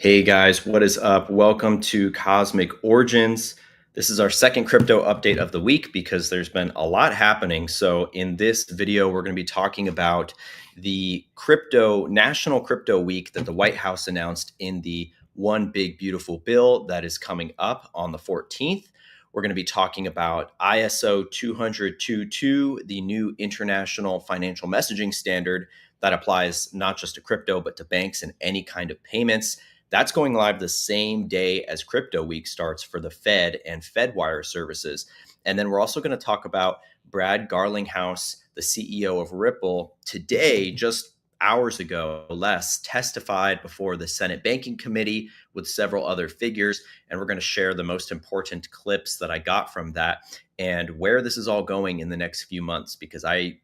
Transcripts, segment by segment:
Hey guys, what is up? Welcome to Cosmic Origins. This is our second crypto update of the week because there's been a lot happening. So in this video, we're going to be talking about the National Crypto Week that the White House announced in the One Big Beautiful Bill that is coming up on the 14th. We're going to be talking about ISO 20022, the new international financial messaging standard that applies not just to crypto, but to banks and any kind of payments. That's going live the same day as Crypto Week starts for the Fed and Fedwire services. And then we're also going to talk about Brad Garlinghouse, the CEO of Ripple, today, just hours ago, less, testified before the Senate Banking Committee with several other figures. And we're going to share the most important clips that I got from that and where this is all going in the next few months, because I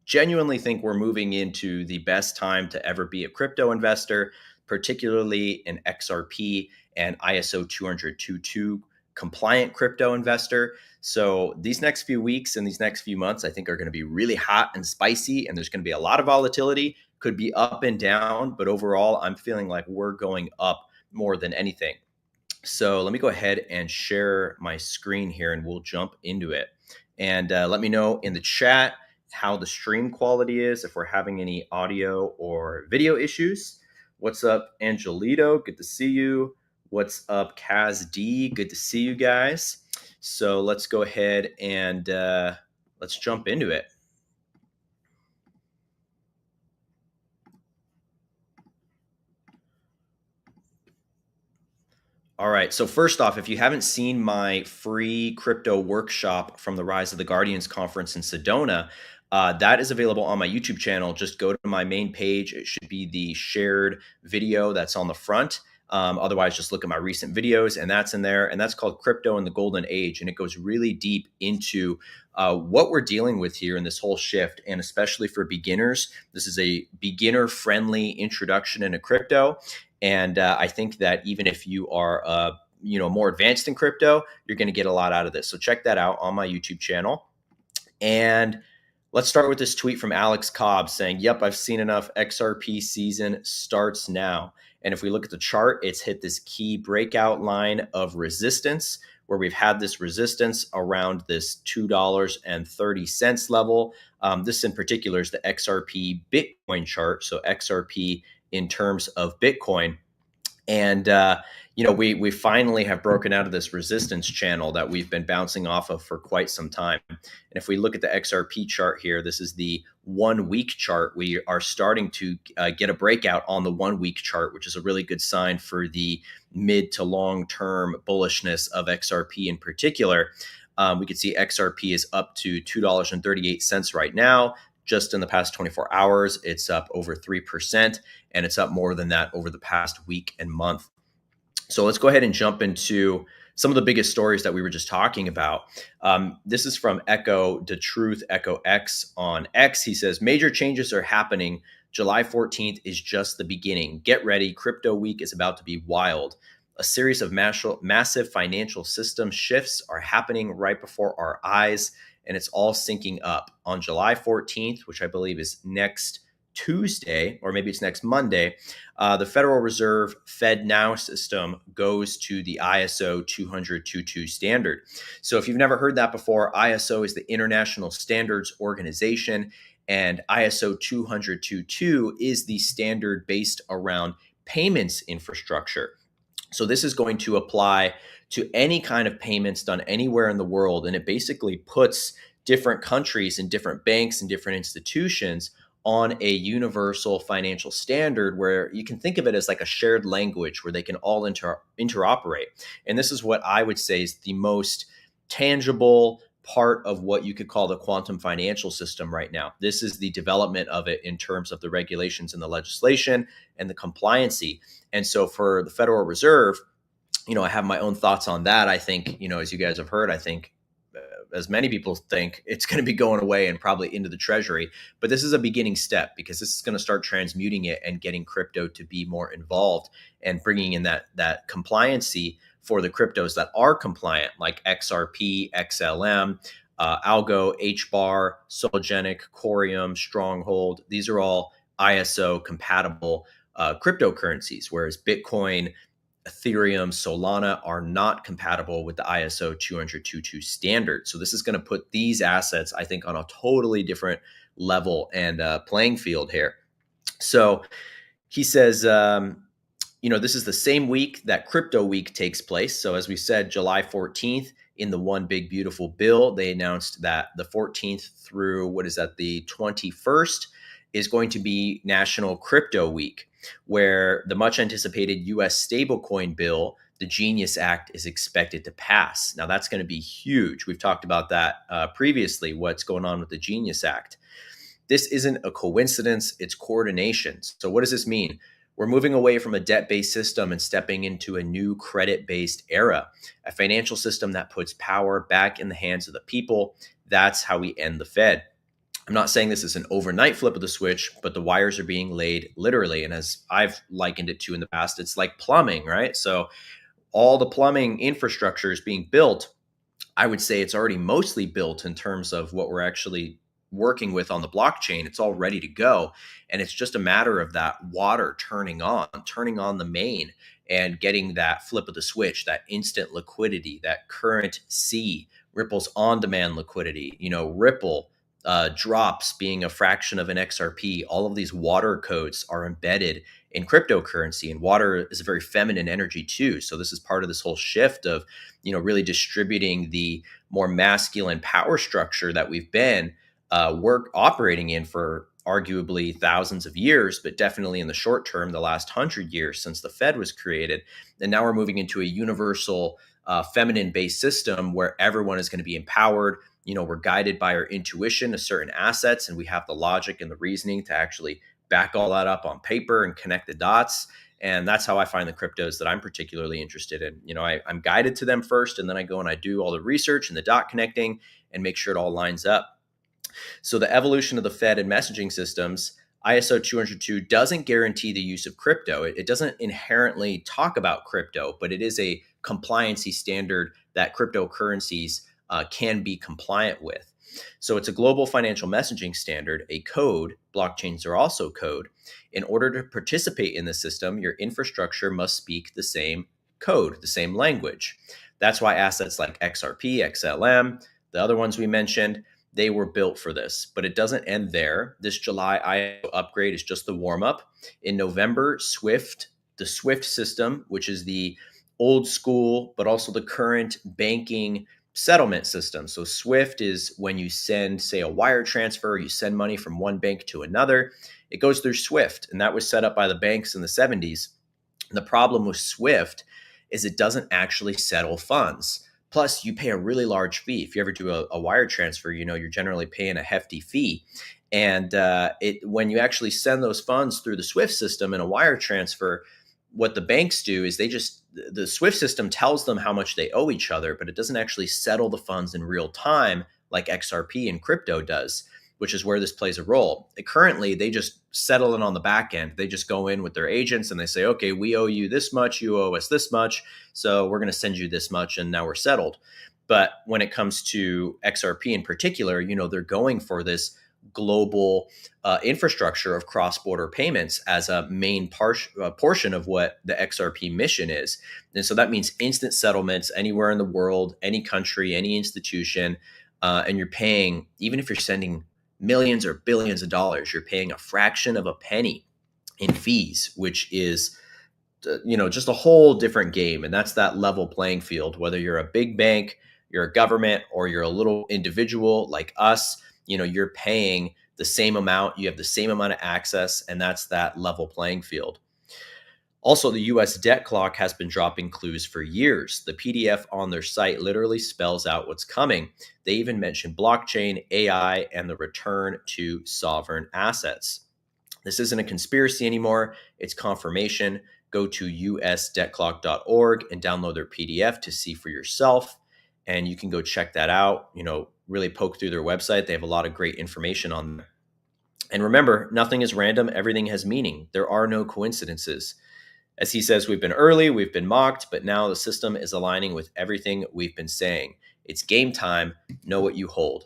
genuinely think we're moving into the best time to ever be a crypto investor, particularly an XRP and ISO 20022 compliant crypto investor. So these next few weeks and these next few months, I think, are going to be really hot and spicy, and there's going to be a lot of volatility. Could be up and down, but overall, I'm feeling like we're going up more than anything. So let me go ahead and share my screen here, and we'll jump into it. And let me know in the chat how the stream quality is, if we're having any audio or video issues. What's up, Angelito? Good to see you. What's up, Kaz D? Good to see you guys. So let's go ahead and let's jump into it. All right. So first off, if you haven't seen my free crypto workshop from the Rise of the Guardians conference in Sedona, that is available on my YouTube channel. Just go to my main page. It should be the shared video that's on the front. Otherwise, just look at my recent videos, and that's in there. And that's called Crypto in the Golden Age. And it goes really deep into what we're dealing with here in this whole shift. And especially for beginners, this is a beginner-friendly introduction into crypto. And I think that even if you are more advanced in crypto, you're going to get a lot out of this. So check that out on my YouTube channel. And let's start with this tweet from Alex Cobb saying, "Yep, I've seen enough. XRP season starts now." And if we look at the chart, it's hit this key breakout line of resistance where we've had this resistance around this $2.30 level. This in particular is the XRP Bitcoin chart. So XRP in terms of Bitcoin. And, we finally have broken out of this resistance channel that we've been bouncing off of for quite some time. And if we look at the XRP chart here, this is the 1 week chart. We are starting to get a breakout on the 1 week chart, which is a really good sign for the mid to long term bullishness of XRP in particular. We can see XRP is up to $2.38 right now. Just in the past 24 hours, it's up over 3%, and it's up more than that over the past week and month. So let's go ahead and jump into some of the biggest stories that we were just talking about. This is from Echo the Truth, Echo X on X. He says, "Major changes are happening. July 14th is just the beginning. Get ready. Crypto week is about to be wild. A series of massive financial system shifts are happening right before our eyes, and it's all syncing up. On July 14th, which I believe is next Tuesday, or maybe it's next Monday, the Federal Reserve FedNow system goes to the ISO 20022 standard. So if you've never heard that before, ISO is the International Standards Organization, and ISO 20022 is the standard based around payments infrastructure. So this is going to apply to any kind of payments done anywhere in the world. And it basically puts different countries and different banks and different institutions on a universal financial standard where you can think of it as like a shared language where they can all interoperate. And this is what I would say is the most tangible part of what you could call the quantum financial system right now. This is the development of it in terms of the regulations and the legislation and the compliancy. And so for the Federal Reserve, I have my own thoughts on that. I think, as you guys have heard, I think as many people think, it's going to be going away and probably into the treasury. But this is a beginning step because this is going to start transmuting it and getting crypto to be more involved and bringing in that compliancy for the cryptos that are compliant, like XRP, XLM, Algo, HBAR, Sologenic, Cororeium, Stronghold. These are all ISO compatible cryptocurrencies, whereas Bitcoin Ethereum, Solana are not compatible with the ISO 20022 standard. So this is going to put these assets, I think, on a totally different level and playing field here. So he says, this is the same week that Crypto Week takes place. So as we said, July 14th, in the One Big Beautiful Bill, they announced that the 14th through, the 21st is going to be National Crypto Week, where the much anticipated US stablecoin bill, the Genius Act, is expected to pass. Now, that's going to be huge. We've talked about that previously, what's going on with the Genius Act. This isn't a coincidence, it's coordination. So what does this mean? We're moving away from a debt-based system and stepping into a new credit-based era, a financial system that puts power back in the hands of the people. That's how we end the Fed. I'm not saying this is an overnight flip of the switch, but the wires are being laid literally. And as I've likened it to in the past, it's like plumbing, right? So all the plumbing infrastructure is being built. I would say it's already mostly built in terms of what we're actually working with on the blockchain. It's all ready to go. And it's just a matter of that water turning on the main and getting that flip of the switch, that instant liquidity, that current C, Ripple's on-demand liquidity, Ripple drops being a fraction of an XRP. All of these water codes are embedded in cryptocurrency, and water is a very feminine energy too. So this is part of this whole shift of, really distributing the more masculine power structure that we've been operating in for arguably thousands of years, but definitely in the short term, the last 100 years since the Fed was created. And now we're moving into a universal feminine-based system where everyone is going to be empowered. We're guided by our intuition to certain assets, and we have the logic and the reasoning to actually back all that up on paper and connect the dots. And that's how I find the cryptos that I'm particularly interested in. I'm guided to them first, and then I go and I do all the research and the dot connecting and make sure it all lines up. So the evolution of the Fed and messaging systems, ISO 202 doesn't guarantee the use of crypto. It doesn't inherently talk about crypto, but it is a compliancy standard that cryptocurrencies can be compliant with. So it's a global financial messaging standard, a code. Blockchains are also code. In order to participate in the system, your infrastructure must speak the same code, the same language. That's why assets like XRP, XLM, the other ones we mentioned, they were built for this. But it doesn't end there. This July ISO upgrade is just the warm-up. In November, the SWIFT system, which is the old school, but also the current banking settlement system. So SWIFT is when you send, say, a wire transfer, you send money from one bank to another, it goes through SWIFT. And that was set up by the banks in the 70s. And the problem with SWIFT is it doesn't actually settle funds. Plus, you pay a really large fee. If you ever do a wire transfer, you're generally paying a hefty fee. And when you actually send those funds through the SWIFT system in a wire transfer, what the banks do is the SWIFT system tells them how much they owe each other, but it doesn't actually settle the funds in real time like XRP and crypto does, which is where this plays a role. Currently, they just settle it on the back end. They just go in with their agents and they say, okay, we owe you this much, you owe us this much, so we're going to send you this much, and now we're settled. But when it comes to XRP in particular, they're going for this global infrastructure of cross-border payments as a main portion of what the XRP mission is. And so that means instant settlements anywhere in the world, any country, any institution, and you're paying, even if you're sending millions or billions of dollars, you're paying a fraction of a penny in fees, which is just a whole different game. And that's that level playing field, whether you're a big bank, you're a government, or you're a little individual like us, you're paying the same amount, you have the same amount of access, and that's that level playing field. Also, the US debt clock has been dropping clues for years. The PDF on their site literally spells out what's coming. They even mention blockchain, AI, and the return to sovereign assets. This isn't a conspiracy anymore, it's confirmation. Go to usdebtclock.org and download their PDF to see for yourself. And you can go check that out, really poke through their website. They have a lot of great information on there. And remember, nothing is random, everything has meaning. There are no coincidences. As he says, we've been early, we've been mocked, but now the system is aligning with everything we've been saying. It's game time. Know what you hold.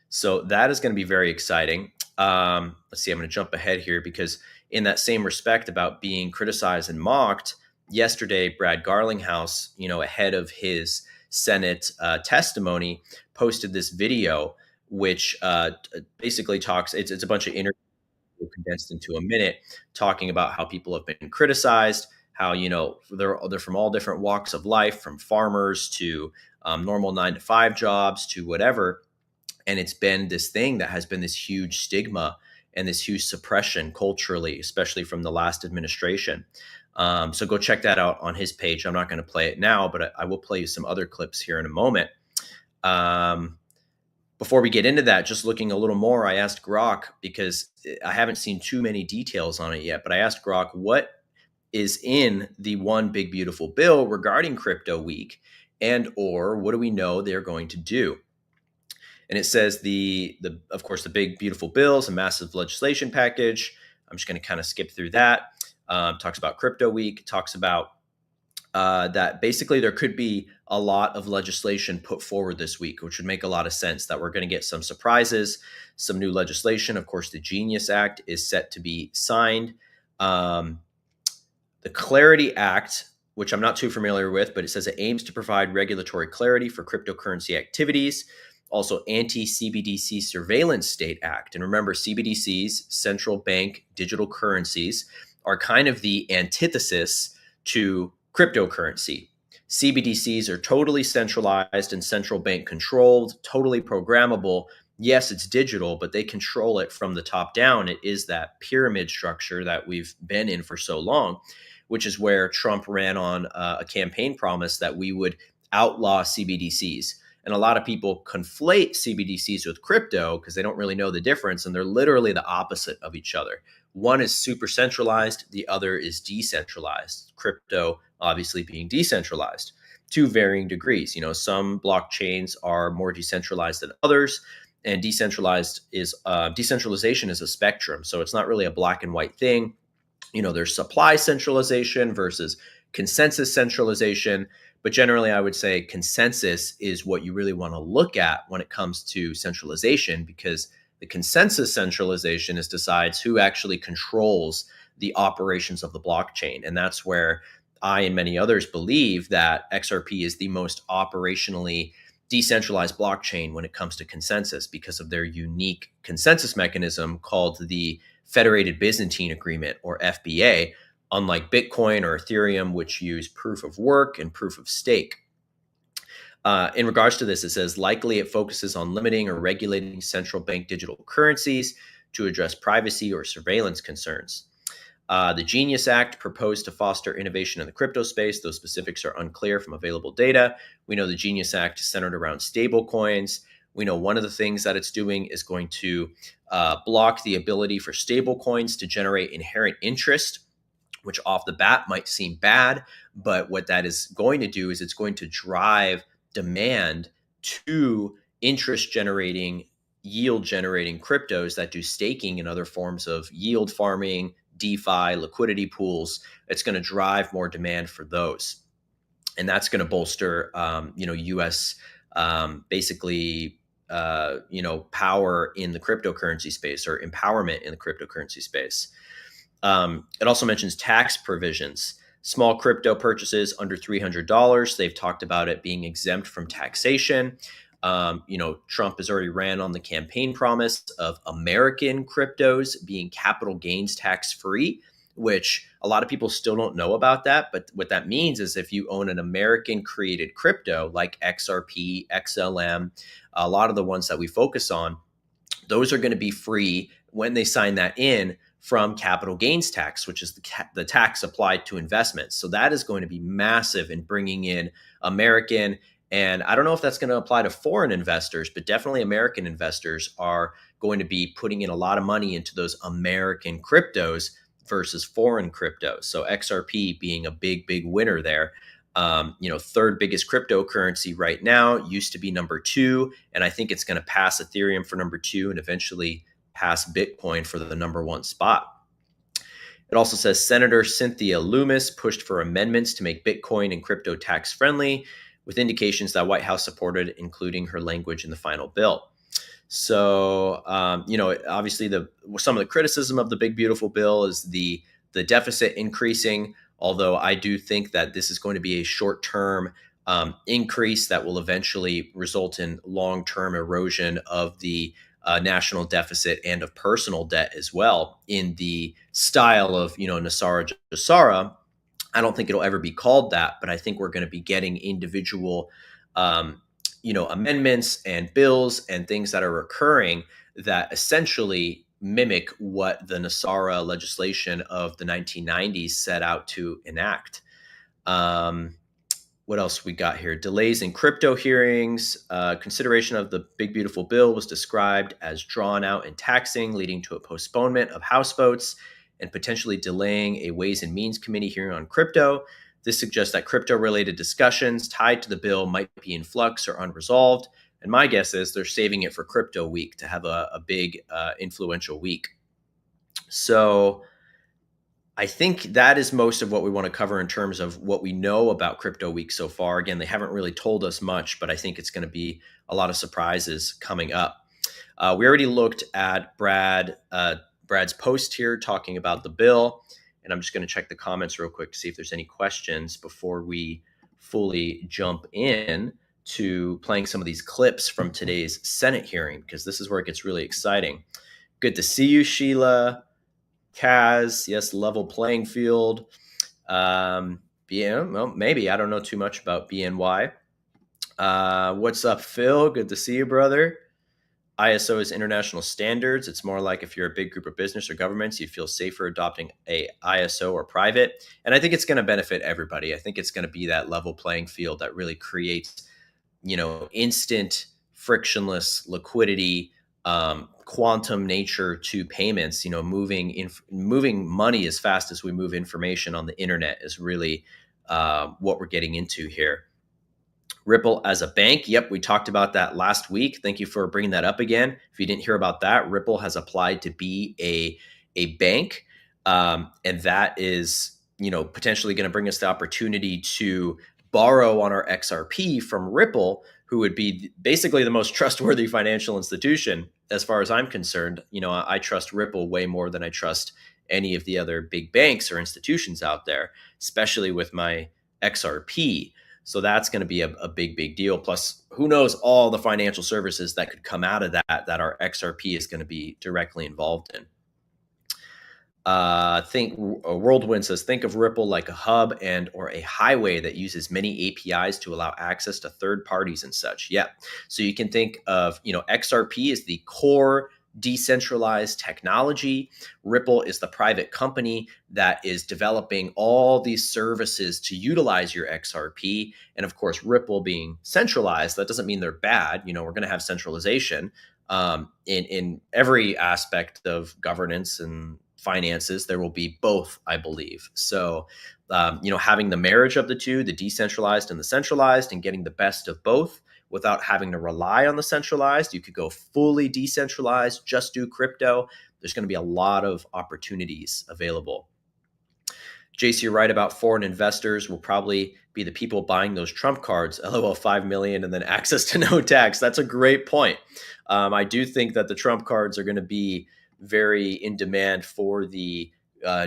So that is going to be very exciting. Let's see, I'm going to jump ahead here because in that same respect about being criticized and mocked, yesterday, Brad Garlinghouse, ahead of his Senate testimony, posted this video, which basically talks. It's a bunch of interviews condensed into a minute, talking about how people have been criticized, how they're from all different walks of life, from farmers to normal 9 to 5 jobs to whatever, and it's been this thing that has been this huge stigma and this huge suppression culturally, especially from the last administration. So go check that out on his page. I'm not going to play it now, but I will play you some other clips here in a moment. Before we get into that, just looking a little more, I asked Grok, because I haven't seen too many details on it yet, but I asked Grok what is in the one big beautiful bill regarding crypto week, and or what do we know they're going to do. And it says of course, the big beautiful bill is a massive legislation package. I'm just going to kind of skip through that. Talks about crypto week, talks about that basically there could be a lot of legislation put forward this week, which would make a lot of sense, that we're going to get some surprises, some new legislation. Of course, the Genius Act is set to be signed. The Clarity Act, which I'm not too familiar with, but it says it aims to provide regulatory clarity for cryptocurrency activities. Also, Anti-CBDC Surveillance State Act. And remember, CBDCs, central bank digital currencies, are kind of the antithesis to cryptocurrency. CBDCs are totally centralized and central bank controlled, totally programmable. Yes, it's digital, but they control it from the top down. It is that pyramid structure that we've been in for so long, which is where Trump ran on a campaign promise that we would outlaw CBDCs. And a lot of people conflate CBDCs with crypto because they don't really know the difference, and they're literally the opposite of each other. One is super centralized, the other is decentralized. Crypto obviously being decentralized to varying degrees. Some blockchains are more decentralized than others, and decentralization is a spectrum. So it's not really a black and white thing. There's supply centralization versus consensus centralization. But generally, I would say consensus is what you really want to look at when it comes to centralization, because the consensus centralization decides who actually controls the operations of the blockchain. And that's where I and many others believe that XRP is the most operationally decentralized blockchain when it comes to consensus, because of their unique consensus mechanism called the Federated Byzantine Agreement, or FBA, unlike Bitcoin or Ethereum, which use proof of work and proof of stake. In regards to this, it says likely it focuses on limiting or regulating central bank digital currencies to address privacy or surveillance concerns. The Genius Act proposed to foster innovation in the crypto space. Those specifics are unclear from available data. We know the Genius Act is centered around stable coins. We know one of the things that it's doing is going to block the ability for stable coins to generate inherent interest, which off the bat might seem bad, but what that is going to do is it's going to drive demand to interest generating, yield generating cryptos that do staking and other forms of yield farming, DeFi, liquidity pools. It's going to drive more demand for those. And that's going to bolster, US basically, power in the cryptocurrency space, or empowerment in the cryptocurrency space. It also mentions tax provisions. Small crypto purchases under $300, they've talked about it being exempt from taxation. Trump has already ran on the campaign promise of American cryptos being capital gains tax free, which a lot of people still don't know about that. But what that means is if you own an American created crypto like XRP, XLM, a lot of the ones that we focus on, those are going to be free when they sign that in from capital gains tax, which is the tax applied to investments. So that is going to be massive in bringing in American. And I don't know if that's going to apply to foreign investors, but definitely American investors are going to be putting in a lot of money into those American cryptos versus foreign cryptos. So XRP being a big, big winner there. Third biggest cryptocurrency right now, used to be number 2. And I think it's going to pass Ethereum for number 2 and eventually pass Bitcoin for the number 1 spot. It also says Senator Cynthia Lummis pushed for amendments to make Bitcoin and crypto tax friendly, with indications that White House supported, including her language in the final bill. So, obviously some of the criticism of the big beautiful bill is the deficit increasing Although I do think that this is going to be a short-term increase that will eventually result in long-term erosion of the national deficit and of personal debt as well, in the style of, Nasara Jassara. I don't think it'll ever be called that, but I think we're going to be getting individual, amendments and bills and things that are occurring that essentially mimic what the Nasara legislation of the 1990s set out to enact. What else we got here? Delays in crypto hearings. Consideration of the big beautiful bill was described as drawn out and taxing, leading to a postponement of House votes and potentially delaying a Ways and Means Committee hearing on crypto. This suggests that crypto-related discussions tied to the bill might be in flux or unresolved. And my guess is they're saving it for Crypto Week to have a big influential week. So I think that is most of what we want to cover in terms of what we know about Crypto Week so far. Again, they haven't really told us much, but I think it's going to be a lot of surprises coming up. We already looked at Brad's post here talking about the bill, and I'm just going to check the comments real quick to see if there's any questions before we fully jump in to playing some of these clips from today's Senate hearing, because this is where it gets really exciting. Good to see you, Sheila. Kaz, yes, level playing field. Well, maybe. I don't know too much about BNY. What's up, Phil? Good to see you, brother. ISO is international standards. It's more like if you're a big group of business or governments, you feel safer adopting a ISO or private. And I think it's going to benefit everybody. I think it's going to be that level playing field that really creates, instant, frictionless liquidity, quantum nature to payments. Moving money as fast as we move information on the internet is really what we're getting into here. Ripple as a bank. Yep, we talked about that last week. Thank you for bringing that up again. If you didn't hear about that, Ripple has applied to be a bank, and that is potentially going to bring us the opportunity to borrow on our XRP from Ripple, who would be basically the most trustworthy financial institution as far as I'm concerned. I trust Ripple way more than I trust any of the other big banks or institutions out there, especially with my XRP. So that's going to be a big, big deal. Plus, who knows all the financial services that could come out of that our XRP is going to be directly involved in. Whirlwind says, think of Ripple like a hub and or a highway that uses many APIs to allow access to third parties and such. Yeah. So you can think of, XRP is the core decentralized technology. Ripple is the private company that is developing all these services to utilize your XRP. And of course, Ripple being centralized, that doesn't mean they're bad. We're going to have centralization in every aspect of governance and finances. There will be both, I believe. So, having the marriage of the two, the decentralized and the centralized, and getting the best of both without having to rely on the centralized. You could go fully decentralized, just do crypto. There's going to be a lot of opportunities available. JC, you're right about foreign investors will probably be the people buying those Trump cards, LOL 5 million, and then access to no tax. That's a great point. I do think that the Trump cards are going to be very in demand for the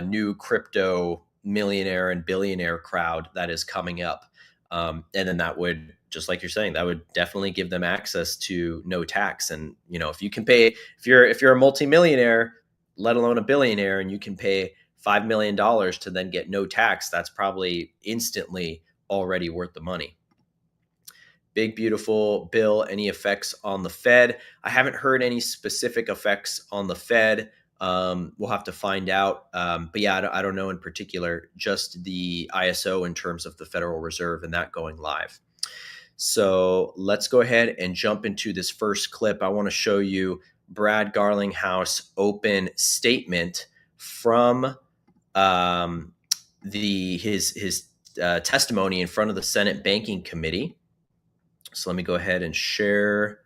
new crypto millionaire and billionaire crowd that is coming up. And then that would, just like you're saying, that would definitely give them access to no tax. And, if you can pay, if you're a multimillionaire, let alone a billionaire, and you can pay $5 million to then get no tax, that's probably instantly already worth the money. Big beautiful bill. Any effects on the Fed? I haven't heard any specific effects on the Fed. We'll have to find out. But yeah, I don't know in particular, just the ISO in terms of the Federal Reserve and that going live. So let's go ahead and jump into this first clip. I want to show you Brad Garlinghouse open statement from his testimony in front of the Senate Banking Committee. So let me go ahead and share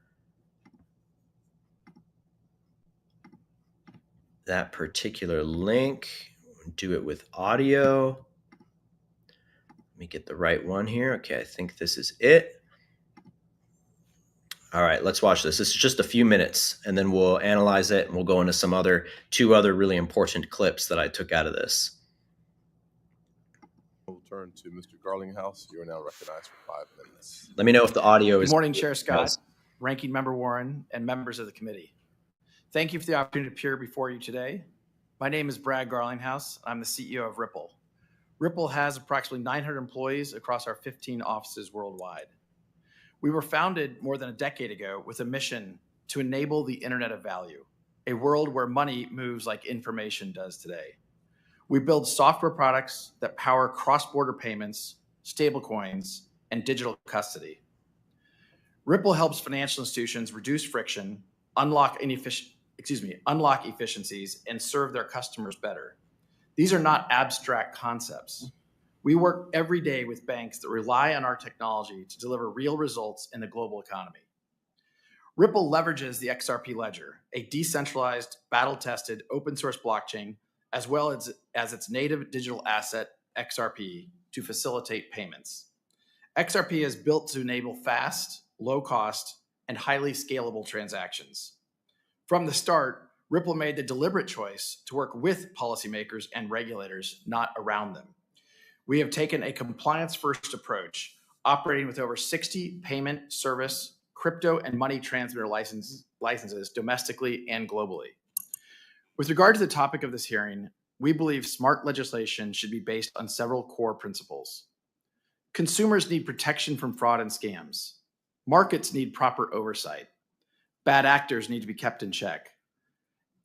that particular link. Do it with audio. Let me get the right one here. Okay, I think this is it. All right, let's watch this. This is just a few minutes, and then we'll analyze it, and we'll go into two other really important clips that I took out of this. turn to Mr. Garlinghouse. You are now recognized for 5 minutes. Let me know if the audio is. Good morning, Chair Scott, Ranking Member Warren, and members of the committee. Thank you for the opportunity to appear before you today. My name is Brad Garlinghouse. I'm the CEO of Ripple. Ripple has approximately 900 employees across our 15 offices worldwide. We were founded more than a decade ago with a mission to enable the Internet of Value, a world where money moves like information does today. We build software products that power cross-border payments, stablecoins, and digital custody. Ripple helps financial institutions reduce friction, unlock efficiencies, and serve their customers better. These are not abstract concepts. We work every day with banks that rely on our technology to deliver real results in the global economy. Ripple leverages the XRP ledger, a decentralized, battle-tested, open-source blockchain, as well as its native digital asset, XRP, to facilitate payments. XRP is built to enable fast, low-cost, and highly scalable transactions. From the start, Ripple made the deliberate choice to work with policymakers and regulators, not around them. We have taken a compliance-first approach, operating with over 60 payment, service, crypto, and money transmitter licenses domestically and globally. With regard to the topic of this hearing, we believe smart legislation should be based on several core principles. Consumers need protection from fraud and scams. Markets need proper oversight. Bad actors need to be kept in check.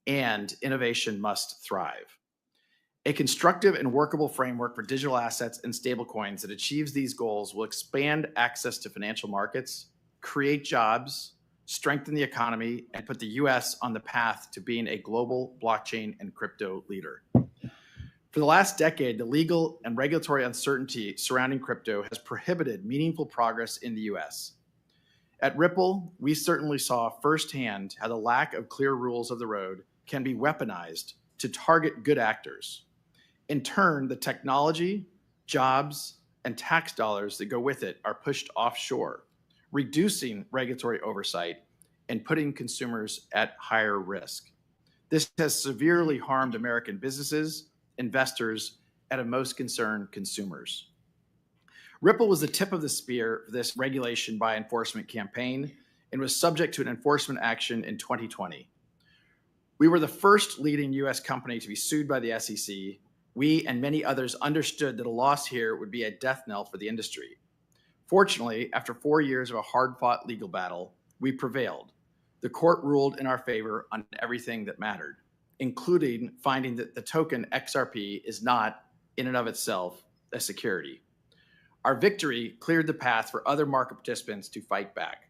And innovation must thrive. A constructive and workable framework for digital assets and stablecoins that achieves these goals will expand access to financial markets, create jobs, strengthen the economy, and put the U.S. on the path to being a global blockchain and crypto leader. For the last decade, the legal and regulatory uncertainty surrounding crypto has prohibited meaningful progress in the U.S. At Ripple, we certainly saw firsthand how the lack of clear rules of the road can be weaponized to target good actors. In turn, the technology, jobs, and tax dollars that go with it are pushed offshore, reducing regulatory oversight and putting consumers at higher risk. This has severely harmed American businesses, investors, and most concerned consumers. Ripple was the tip of the spear for this regulation by enforcement campaign and was subject to an enforcement action in 2020. We were the first leading U.S. company to be sued by the SEC. We and many others understood that a loss here would be a death knell for the industry. Fortunately, after 4 years of a hard-fought legal battle, we prevailed. The court ruled in our favor on everything that mattered, including finding that the token XRP is not, in and of itself, a security. Our victory cleared the path for other market participants to fight back.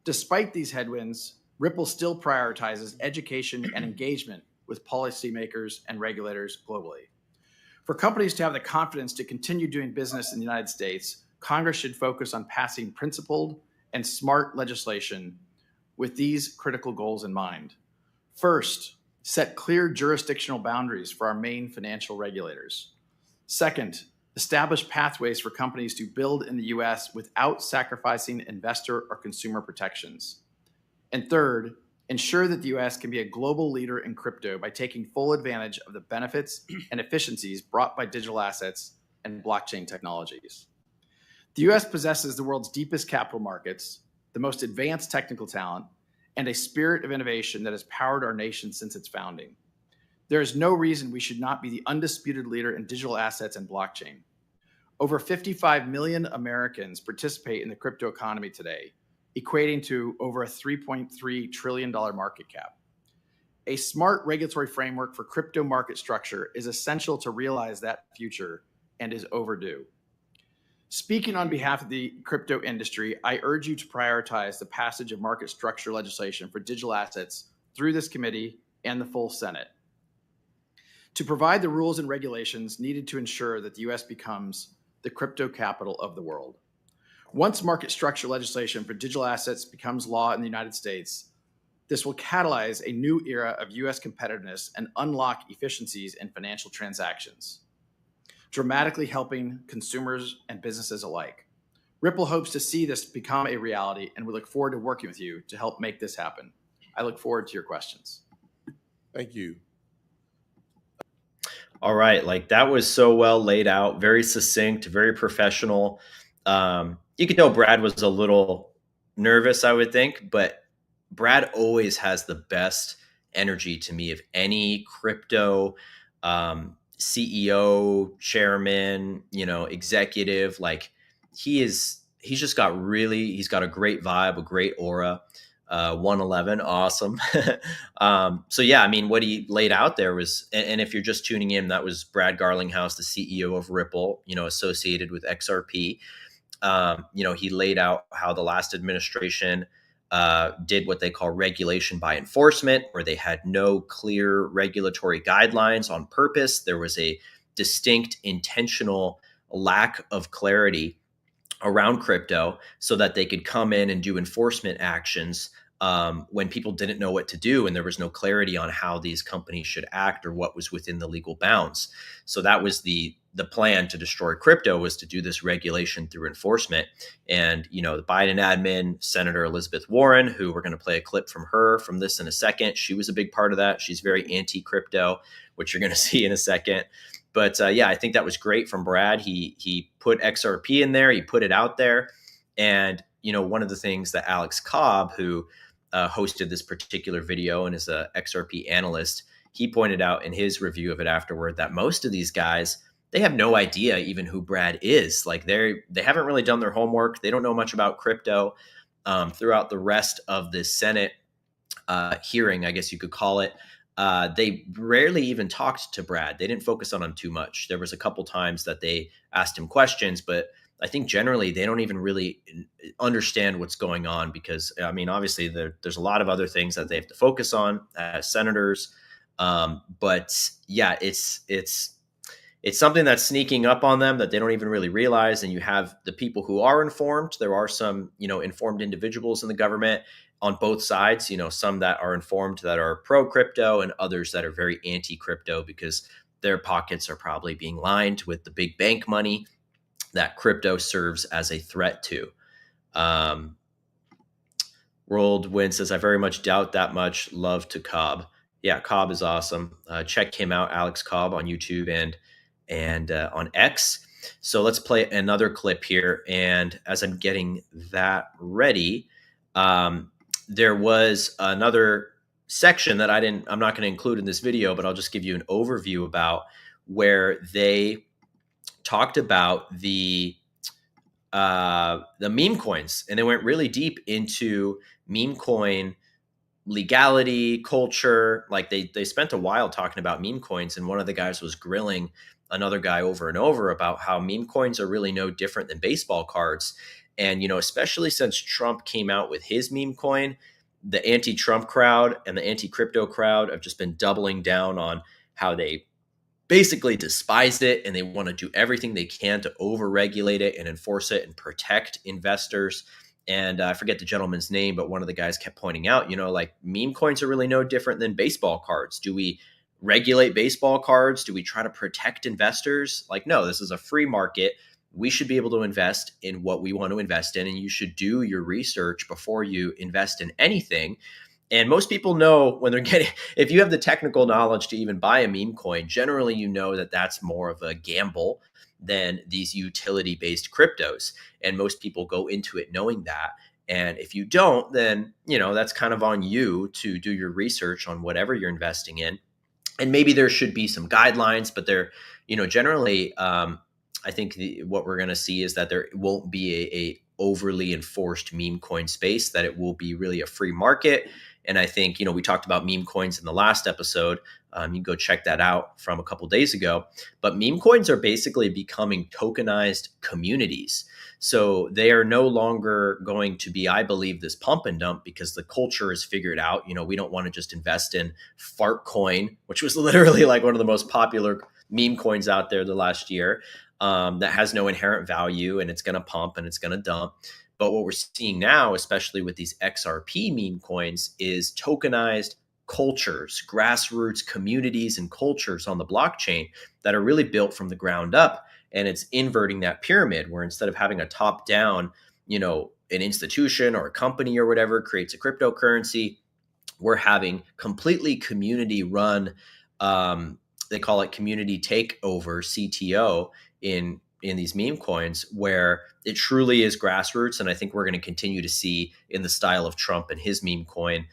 Despite these headwinds, Ripple still prioritizes education and engagement with policymakers and regulators globally. For companies to have the confidence to continue doing business in the United States, Congress should focus on passing principled and smart legislation with these critical goals in mind. First, set clear jurisdictional boundaries for our main financial regulators. Second, establish pathways for companies to build in the U.S. without sacrificing investor or consumer protections. And third, ensure that the U.S. can be a global leader in crypto by taking full advantage of the benefits and efficiencies brought by digital assets and blockchain technologies. The U.S. possesses the world's deepest capital markets, the most advanced technical talent, and a spirit of innovation that has powered our nation since its founding. There is no reason we should not be the undisputed leader in digital assets and blockchain. Over 55 million Americans participate in the crypto economy today, equating to over a $3.3 trillion market cap. A smart regulatory framework for crypto market structure is essential to realize that future and is overdue. Speaking on behalf of the crypto industry, I urge you to prioritize the passage of market structure legislation for digital assets through this committee and the full Senate, to provide the rules and regulations needed to ensure that the U.S. becomes the crypto capital of the world. Once market structure legislation for digital assets becomes law in the United States, this will catalyze a new era of U.S. competitiveness and unlock efficiencies in financial transactions, dramatically helping consumers and businesses alike. Ripple hopes to see this become a reality, and we look forward to working with you to help make this happen. I look forward to your questions. Thank you. All right. Like that was so well laid out, very succinct, very professional. You could tell Brad was a little nervous, I would think, but Brad always has the best energy to me of any crypto CEO, chairman, executive. Like he's just got he's got a great vibe, a great aura. 111, awesome. So yeah, I mean, what he laid out there was, and if you're just tuning in, that was Brad Garlinghouse, the CEO of Ripple, associated with XRP. He laid out how the last administration did what they call regulation by enforcement, where they had no clear regulatory guidelines on purpose. There was a distinct intentional lack of clarity around crypto so that they could come in and do enforcement actions when people didn't know what to do and there was no clarity on how these companies should act or what was within the legal bounds. So that was the plan to destroy crypto, was to do this regulation through enforcement. And the Biden admin, Senator Elizabeth Warren, who we're going to play a clip from her from this in a second, she was a big part of that. She's very anti-crypto, which you're going to see in a second. But yeah, I think that was great from Brad. He put XRP in there, he put it out there. And one of the things that Alex Cobb, who hosted this particular video and is a XRP analyst, he pointed out in his review of it afterward that most of these guys, they have no idea even who Brad is. Like they haven't really done their homework. They don't know much about crypto. Throughout the rest of this Senate hearing, I guess you could call it, they rarely even talked to Brad. They didn't focus on him too much. There was a couple times that they asked him questions, but I think generally they don't even really understand what's going on because, I mean, obviously there's a lot of other things that they have to focus on as senators. But yeah, it's something that's sneaking up on them that they don't even really realize. And you have the people who are informed. There are some, informed individuals in the government on both sides, some that are informed that are pro crypto and others that are very anti crypto because their pockets are probably being lined with the big bank money that crypto serves as a threat to. Whirlwind says, I very much doubt that much. Love to Cobb. Yeah, Cobb is awesome. Check him out, Alex Cobb, on YouTube and on X. So let's play another clip here. And as I'm getting that ready, there was another section that I'm not going to include in this video, but I'll just give you an overview about where they talked about the meme coins, and they went really deep into meme coin legality, culture. Like they spent a while talking about meme coins, and one of the guys was grilling another guy over and over about how meme coins are really no different than baseball cards. And especially since Trump came out with his meme coin, the anti-Trump crowd and the anti-crypto crowd have just been doubling down on how they basically despised it, and they want to do everything they can to over-regulate it and enforce it and protect investors. And I forget the gentleman's name, but one of the guys kept pointing out, like meme coins are really no different than baseball cards. Do we regulate baseball cards? Do we try to protect investors? Like, no, this is a free market. We should be able to invest in what we want to invest in, and you should do your research before you invest in anything. And most people know when they're if you have the technical knowledge to even buy a meme coin, generally that that's more of a gamble than these utility-based cryptos. And most people go into it knowing that. And if you don't, then, that's kind of on you to do your research on whatever you're investing in. And maybe there should be some guidelines, but they're, generally, I think what we're going to see is that there won't be a overly enforced meme coin space, that it will be really a free market. And I think, we talked about meme coins in the last episode. You can go check that out from a couple days ago. But meme coins are basically becoming tokenized communities. So they are no longer going to be, I believe, this pump and dump, because the culture is figured out. We don't want to just invest in fart coin, which was literally like one of the most popular meme coins out there the last year, that has no inherent value, and it's going to pump and it's going to dump. But what we're seeing now, especially with these XRP meme coins, is tokenized cultures, grassroots communities and cultures on the blockchain that are really built from the ground up. And it's inverting that pyramid, where instead of having a top down, an institution or a company or whatever creates a cryptocurrency, we're having completely community run they call it community takeover, CTO, in these meme coins, where it truly is grassroots. And I think we're going to continue to see, in the style of Trump and his meme coin,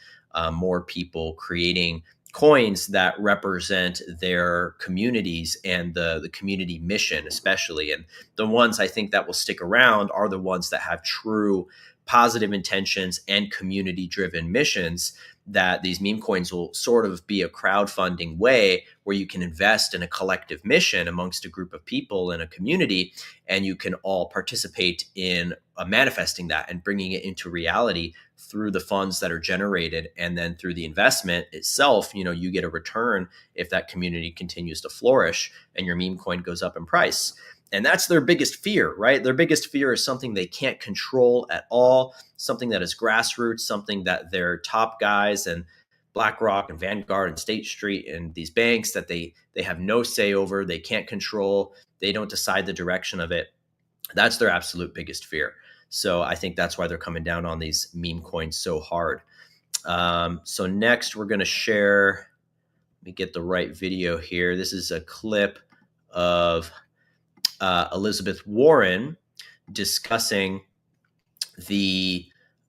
more people creating coins that represent their communities and the community mission, especially. And the ones I think that will stick around are the ones that have true positive intentions and community driven missions, that these meme coins will sort of be a crowdfunding way where you can invest in a collective mission amongst a group of people in a community, and you can all participate in manifesting that and bringing it into reality through the funds that are generated. And then through the investment itself, you get a return if that community continues to flourish and your meme coin goes up in price. And that's their biggest fear, right? Their biggest fear is something they can't control at all, something that is grassroots, something that their top guys and BlackRock and Vanguard and State Street and these banks that they have no say over, they can't control, they don't decide the direction of it. That's their absolute biggest fear. So I think that's why they're coming down on these meme coins so hard. So next we're going to share, let me get the right video here. This is a clip of Elizabeth Warren discussing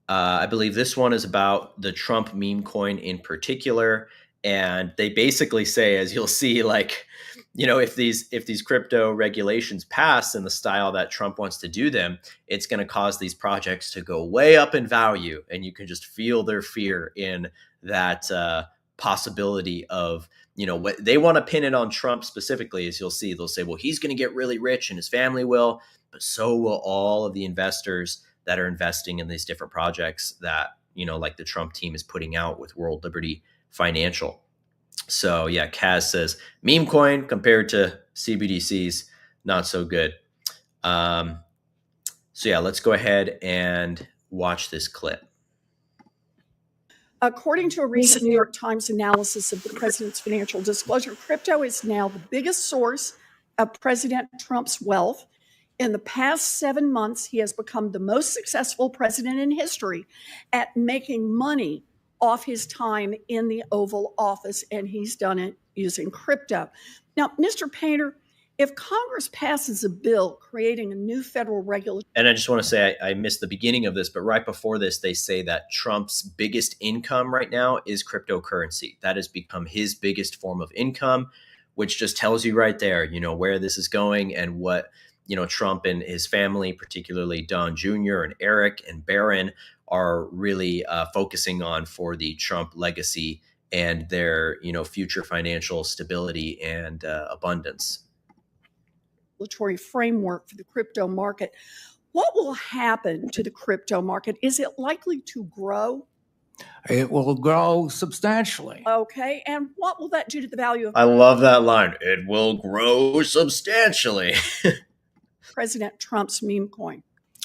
I believe this one is about the Trump meme coin in particular. And they basically say, as you'll see, like, if these crypto regulations pass in the style that Trump wants to do them, it's going to cause these projects to go way up in value. And you can just feel their fear in that possibility of, what they want to pin it on Trump specifically. As you'll see, they'll say, well, he's going to get really rich and his family will, but so will all of the investors that are investing in these different projects that, like the Trump team is putting out with World Liberty Financial. So yeah, Kaz says meme coin compared to CBDCs, not so good. So yeah, let's go ahead and watch this clip. According to a recent New York Times analysis of the president's financial disclosure, crypto is now the biggest source of President Trump's wealth. In the past 7 months, he has become the most successful president in history at making money off his time in the Oval Office, and he's done it using crypto. Now, Mr. Painter, if Congress passes a bill creating a new federal regulation. And I just want to say, I missed the beginning of this, but right before this, they say that Trump's biggest income right now is cryptocurrency. That has become his biggest form of income, which just tells you right there, where this is going and what, Trump and his family, particularly Don Jr. and Eric and Barron, are really focusing on for the Trump legacy and their, future financial stability and abundance. Regulatory framework for the crypto market. What will happen to the crypto market? Is it likely to grow? It will grow substantially. Okay, and what will that do to the value of? I love that line. It will grow substantially. President Trump's meme coin.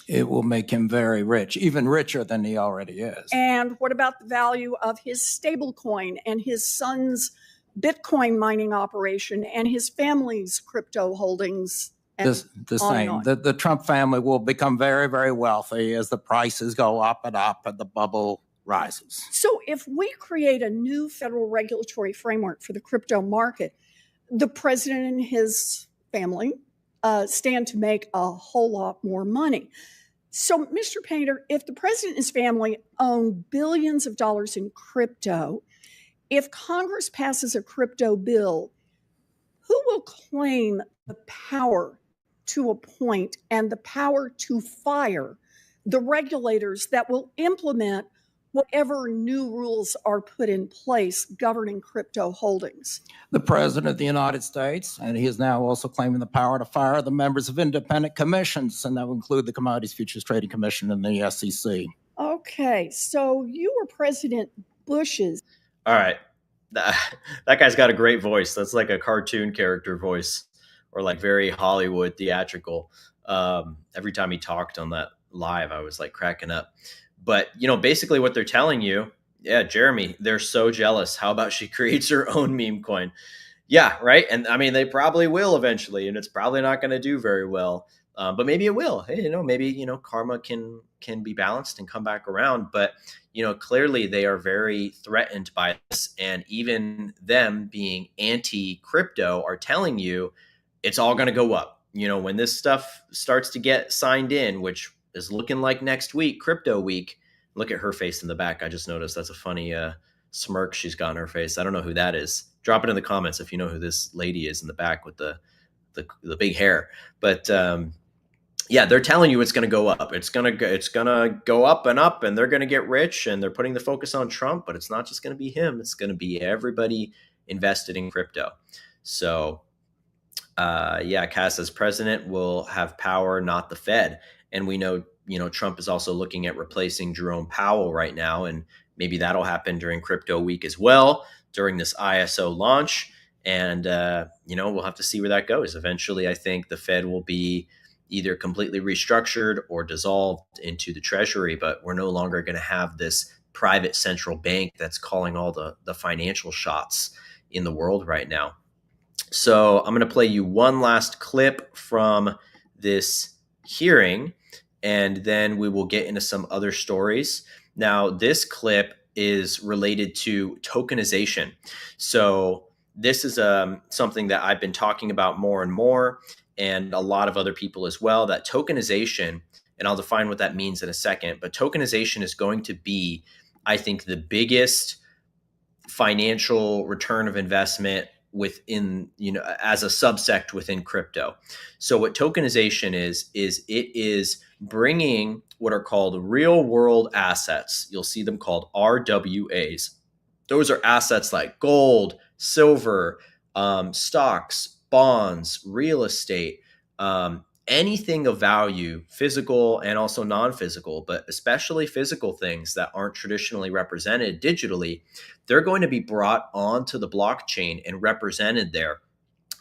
It will make him very rich, even richer than he already is. And what about the value of his stable coin and his son's Bitcoin mining operation and his family's crypto holdings? The same. The Trump family will become very, very wealthy as the prices go up and the bubble rises. So if we create a new federal regulatory framework for the crypto market, the president and his family stand to make a whole lot more money. So, Mr. Painter, if the president and his family own billions of dollars in crypto, if Congress passes a crypto bill, who will claim the power to appoint and the power to fire the regulators that will implement whatever new rules are put in place governing crypto holdings? The President of the United States, and he is now also claiming the power to fire the members of independent commissions, and that will include the Commodities Futures Trading Commission and the SEC. Okay, so you were President Bush's. All right. That guy's got a great voice. That's like a cartoon character voice, or like very Hollywood theatrical. Every time he talked on that live, I was like cracking up. But, basically what they're telling you, yeah, Jeremy, they're so jealous. How about she creates her own meme coin? Yeah, right. And I mean, they probably will eventually, and it's probably not going to do very well. But maybe it will. Hey, maybe, karma can be balanced and come back around. But, clearly they are very threatened by this. And even them being anti-crypto are telling you it's all going to go up. When this stuff starts to get signed in, which is looking like next week, crypto week. Look at her face in the back. I just noticed that's a funny smirk she's got on her face. I don't know who that is. Drop it in the comments if you know who this lady is in the back with the big hair. But yeah, they're telling you it's going to go up. It's going to go up, and they're going to get rich, and they're putting the focus on Trump, but it's not just going to be him. It's going to be everybody invested in crypto. So yeah, Cass, as president, will have power, not the Fed. And we know, Trump is also looking at replacing Jerome Powell right now, and maybe that'll happen during crypto week as well, during this ISO launch. And, we'll have to see where that goes. Eventually, I think the Fed will be either completely restructured or dissolved into the Treasury, but we're no longer going to have this private central bank that's calling all the financial shots in the world right now. So I'm going to play you one last clip from this hearing, and then we will get into some other stories. Now, this clip is related to tokenization. So this is something that I've been talking about more and more, and a lot of other people as well, that tokenization, and I'll define what that means in a second, but tokenization is going to be, I think, the biggest financial return of investment within, as a subsect within crypto. So what tokenization is it is bringing what are called real world assets. You'll see them called RWAs. Those are assets like gold, silver, stocks, bonds, real estate, anything of value, physical and also non-physical, but especially physical things that aren't traditionally represented digitally. They're going to be brought onto the blockchain and represented there.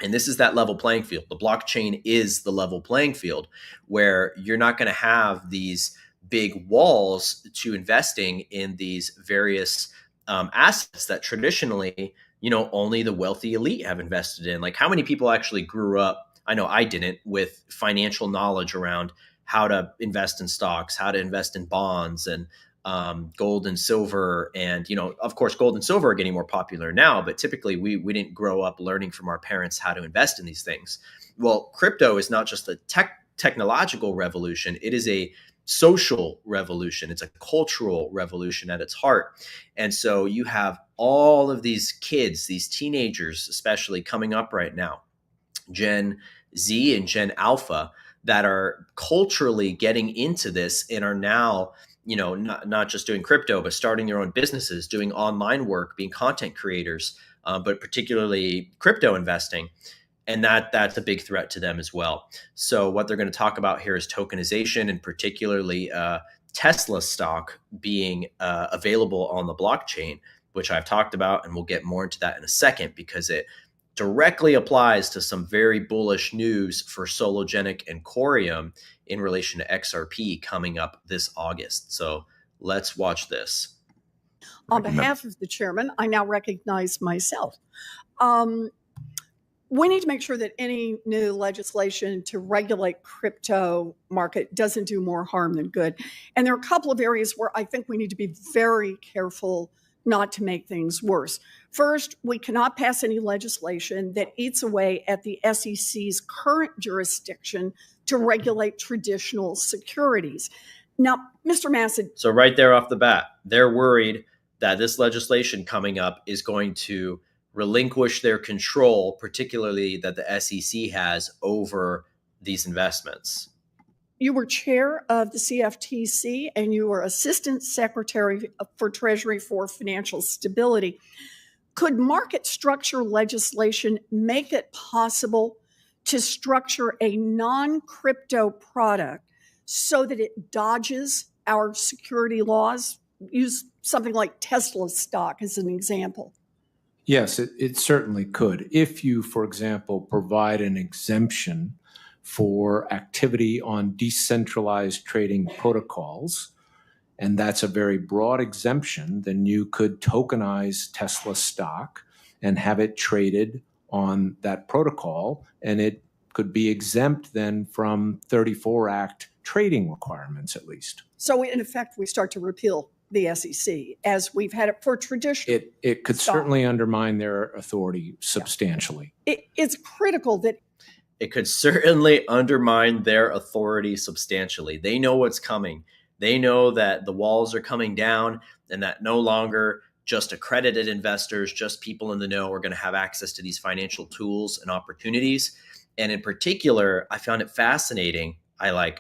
And this is that level playing field. The blockchain is the level playing field where you're not going to have these big walls to investing in these various assets that traditionally, only the wealthy elite have invested in. Like, how many people actually grew up, I know I didn't, with financial knowledge around how to invest in stocks, how to invest in bonds, and gold and silver. And, of course, gold and silver are getting more popular now, but typically we didn't grow up learning from our parents how to invest in these things. Well, crypto is not just a technological revolution. It is a social revolution. It's a cultural revolution at its heart. And so you have all of these kids, these teenagers, especially coming up right now, Gen Z and Gen Alpha, that are culturally getting into this and are now, not just doing crypto, but starting their own businesses, doing online work, being content creators, but particularly crypto investing. And that's a big threat to them as well. So what they're going to talk about here is tokenization, and particularly Tesla stock being available on the blockchain, which I've talked about, and we'll get more into that in a second, because it directly applies to some very bullish news for Sologenic and Cororeium in relation to XRP coming up this August. So let's watch this. On behalf of the chairman, I now recognize myself. We need to make sure that any new legislation to regulate crypto market doesn't do more harm than good. And there are a couple of areas where I think we need to be very careful not to make things worse. First, we cannot pass any legislation that eats away at the SEC's current jurisdiction to regulate traditional securities. Now, Mr. Massad. So right there off the bat, they're worried that this legislation coming up is going to relinquish their control, particularly that the SEC has over these investments. You were chair of the CFTC and you were assistant secretary for Treasury for Financial Stability. Could market structure legislation make it possible to structure a non-crypto product so that it dodges our security laws? Use something like Tesla stock as an example. Yes, it certainly could. If you, for example, provide an exemption for activity on decentralized trading protocols, and that's a very broad exemption, then you could tokenize Tesla stock and have it traded on that protocol, and it could be exempt then from 34 Act trading requirements, at least. So in effect, we start to repeal the SEC as we've had it for traditional. It could Stop. certainly undermine their authority substantially. It's critical that It could certainly undermine their authority substantially. They know what's coming. They know that the walls are coming down and that no longer just accredited investors, just people in the know are going to have access to these financial tools and opportunities. And in particular, I found it fascinating. I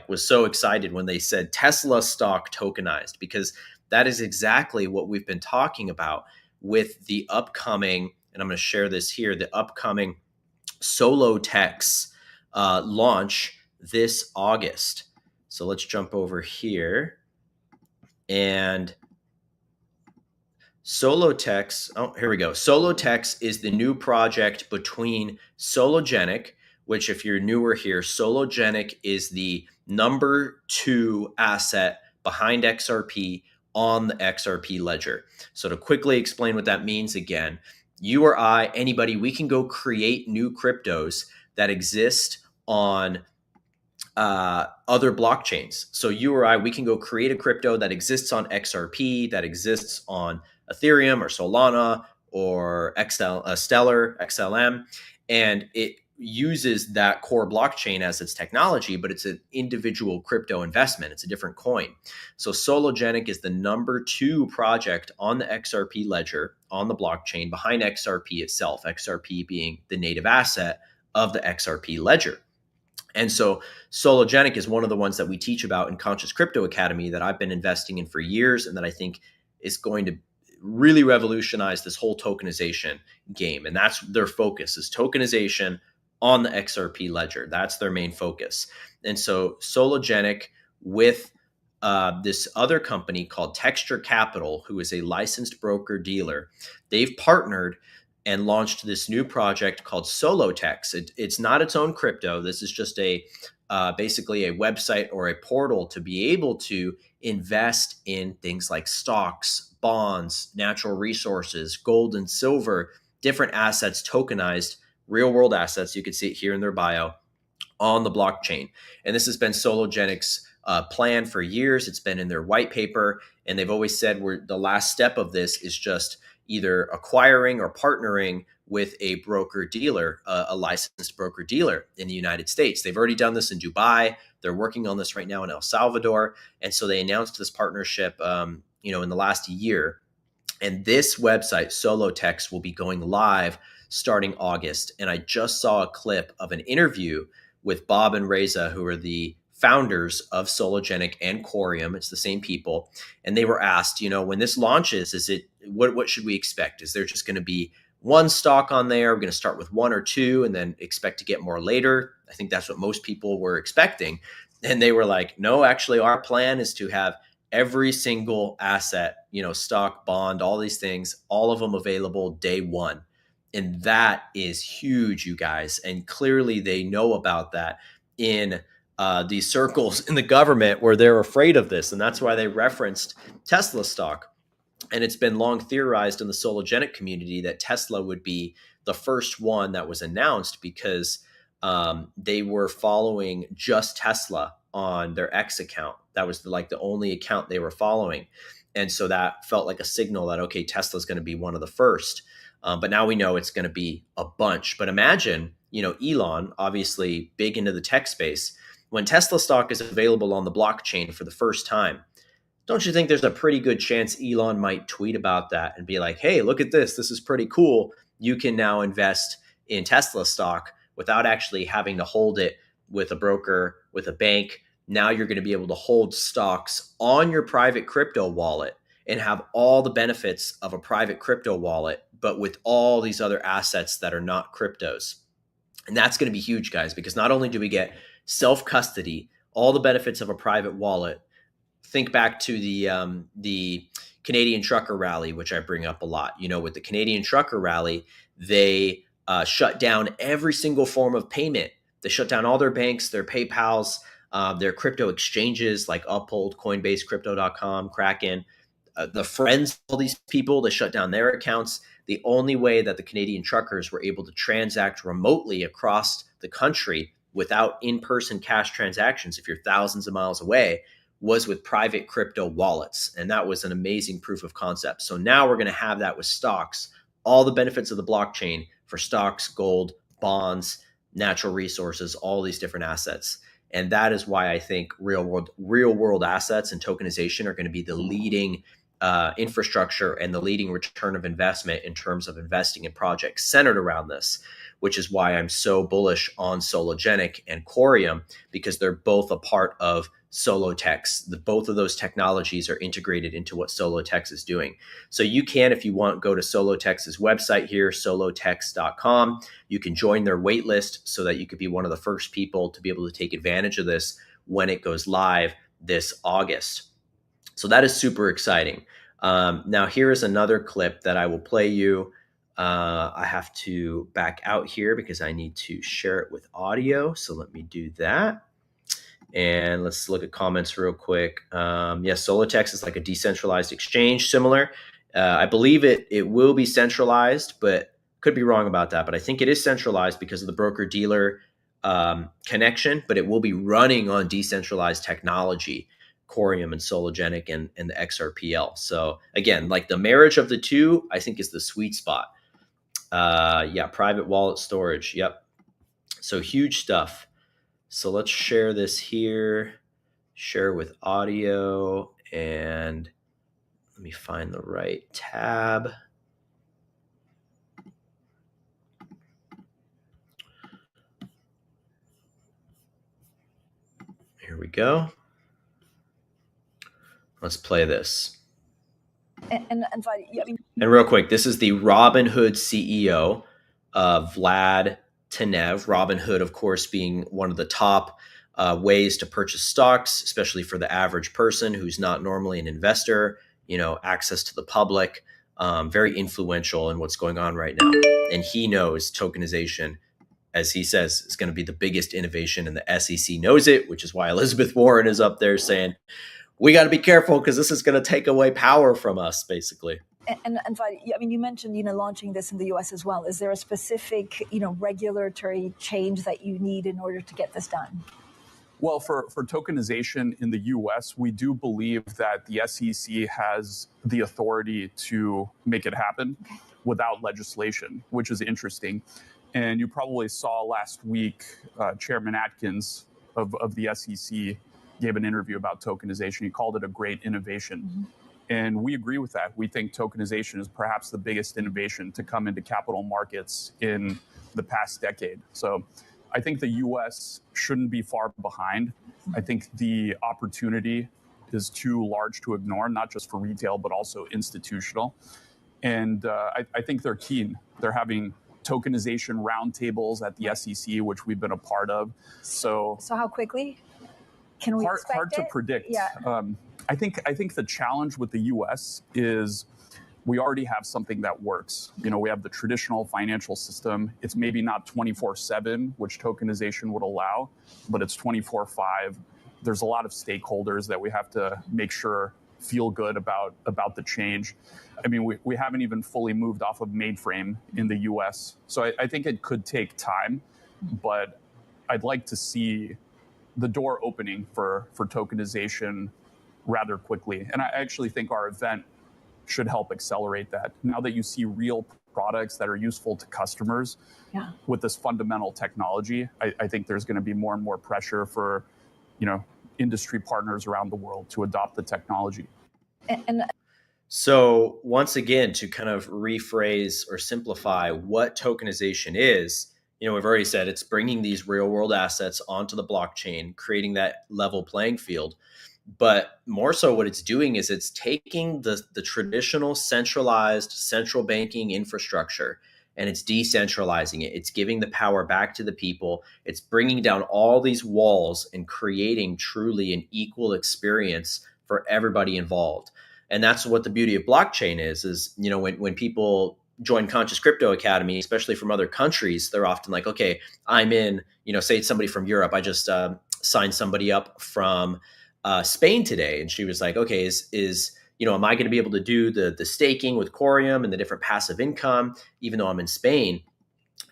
was so excited when they said Tesla stock tokenized, because that is exactly what we've been talking about with the upcoming, and I'm going to share this here, the upcoming Soloex launch this August. So let's jump over here. And Soloex, oh, here we go. Soloex is the new project between Sologenic, which if you're newer here, Sologenic is the number 2 asset behind XRP on the XRP ledger. So to quickly explain what that means again, you or I, anybody, we can go create new cryptos that exist on other blockchains. So you or I, we can go create a crypto that exists on XRP, that exists on Ethereum or Solana or Stellar, XLM, and it uses that core blockchain as its technology, but it's an individual crypto investment. It's a different coin. So Sologenic is the number 2 project on the XRP ledger on the blockchain behind XRP itself, XRP being the native asset of the XRP ledger. And so Sologenic is one of the ones that we teach about in Conscious Crypto Academy that I've been investing in for years and that I think is going to really revolutionize this whole tokenization game. And that's their focus, is tokenization on the XRP ledger. That's their main focus. And so Sologenic with this other company called Texture Capital, who is a licensed broker dealer, they've partnered and launched this new project called Soloex. It's not its own crypto. This is just basically a website or a portal to be able to invest in things like stocks, bonds, natural resources, gold and silver, different assets, tokenized, real world assets. You can see it here in their bio on the blockchain. And this has been Sologenic's plan for years. It's been in their white paper. And they've always said the last step of this is just either acquiring or partnering with a broker dealer, a licensed broker dealer in the United States. They've already done this in Dubai. They're working on this right now in El Salvador. And so they announced this partnership, in the last year. And this website, Soloex, will be going live starting August. And I just saw a clip of an interview with Bob and Reza, who are the founders of Sologenic and Cororeium. It's the same people. And they were asked, when this launches, what should we expect? Is there just going to be one stock on there? We're going to start with 1 or 2 and then expect to get more later. I think that's what most people were expecting. And they were like, no, actually, our plan is to have every single asset, stock, bond, all these things, all of them available day one. And that is huge, you guys. And clearly they know about that in these circles in the government where they're afraid of this. And that's why they referenced Tesla stock. And it's been long theorized in the Sologenic community that Tesla would be the first one that was announced because they were following just Tesla on their X account. That was the only account they were following. And so that felt like a signal that, okay, Tesla's going to be one of the first. But now we know it's going to be a bunch. But imagine, Elon, obviously big into the tech space, when Tesla stock is available on the blockchain for the first time, don't you think there's a pretty good chance Elon might tweet about that and be like, hey, look at this. This is pretty cool. You can now invest in Tesla stock without actually having to hold it with a broker, with a bank. Now you're going to be able to hold stocks on your private crypto wallet and have all the benefits of a private crypto wallet, but with all these other assets that are not cryptos. And that's going to be huge, guys, because not only do we get self-custody, all the benefits of a private wallet. Think back to the Canadian trucker rally, which I bring up a lot. With the Canadian trucker rally, they shut down every single form of payment. They shut down all their banks, their PayPals, their crypto exchanges like Uphold, Coinbase, Crypto.com, Kraken. The friends of all these people, they shut down their accounts. the only way that the Canadian truckers were able to transact remotely across the country without in-person cash transactions, if you're thousands of miles away, was with private crypto wallets. And that was an amazing proof of concept. So now we're going to have that with stocks, all the benefits of the blockchain for stocks, gold, bonds, natural resources, all these different assets. And that is why I think real world assets and tokenization are going to be the leading infrastructure and the leading return of investment in terms of investing in projects centered around this, which is why I'm so bullish on Sologenic and Cororeium, because they're both a part of Soloex. Both of those technologies are integrated into what Soloex is doing. So you can, if you want, go to Soloex's website here, solotex.com. You can join their wait list so that you could be one of the first people to be able to take advantage of this when it goes live this August. So that is super exciting. Now here is another clip that I will play you. I have to back out here because I need to share it with audio. So let me do that. And let's look at comments real quick. Yes, Soloex is like a decentralized exchange, similar. I believe it will be centralized, but could be wrong about that. But I think it is centralized because of the broker-dealer connection, but it will be running on decentralized technology, Cororeium and Sologenic and the XRPL. So again, like the marriage of the two, I think is the sweet spot. Yeah, private wallet storage. Yep. So huge stuff. So let's share this here, share with audio, and let me find the right tab. Here we go. Let's play this. And Vlad, I mean, and real quick, this is the Robinhood CEO, Vlad Tenev. Robinhood, of course, being one of the top ways to purchase stocks, especially for the average person who's not normally an investor, access to the public, very influential in what's going on right now. And he knows tokenization, as he says, is going to be the biggest innovation, and the SEC knows it, which is why Elizabeth Warren is up there saying, we got to be careful because this is going to take away power from us, basically. And Vlad, I mean, you mentioned, launching this in the U.S. as well. Is there a specific, regulatory change that you need in order to get this done? Well, for tokenization in the U.S., we do believe that the SEC has the authority to make it happen without legislation, which is interesting. And you probably saw last week, Chairman Atkins of the SEC gave an interview about tokenization. He called it a great innovation. Mm-hmm. And we agree with that. We think tokenization is perhaps the biggest innovation to come into capital markets in the past decade. So I think the US shouldn't be far behind. I think the opportunity is too large to ignore, not just for retail, but also institutional. And I think they're keen. They're having tokenization roundtables at the SEC, which we've been a part of. So how quickly can we expect hard to predict. Yeah. I think the challenge with the U.S. is we already have something that works. We have the traditional financial system. It's maybe not 24/7, which tokenization would allow, but it's 24/5. There's a lot of stakeholders that we have to make sure feel good about the change. I mean, we haven't even fully moved off of mainframe in the U.S. So I think it could take time, but I'd like to see the door opening for tokenization rather quickly. And I actually think our event should help accelerate that. Now that you see real products that are useful to customers with this fundamental technology, I think there's going to be more and more pressure for, industry partners around the world to adopt the technology. So once again, to kind of rephrase or simplify what tokenization is, we've already said it's bringing these real world assets onto the blockchain, creating that level playing field. But more so what it's doing is it's taking the traditional centralized central banking infrastructure and it's decentralizing it. It's giving the power back to the people. It's bringing down all these walls and creating truly an equal experience for everybody involved. And that's what the beauty of blockchain is when people join Conscious Crypto Academy, especially from other countries, they're often like, okay, I'm in, say it's somebody from Europe. I just signed somebody up from Spain today. And she was like, okay, is am I going to be able to do the staking with Cororeium and the different passive income, even though I'm in Spain?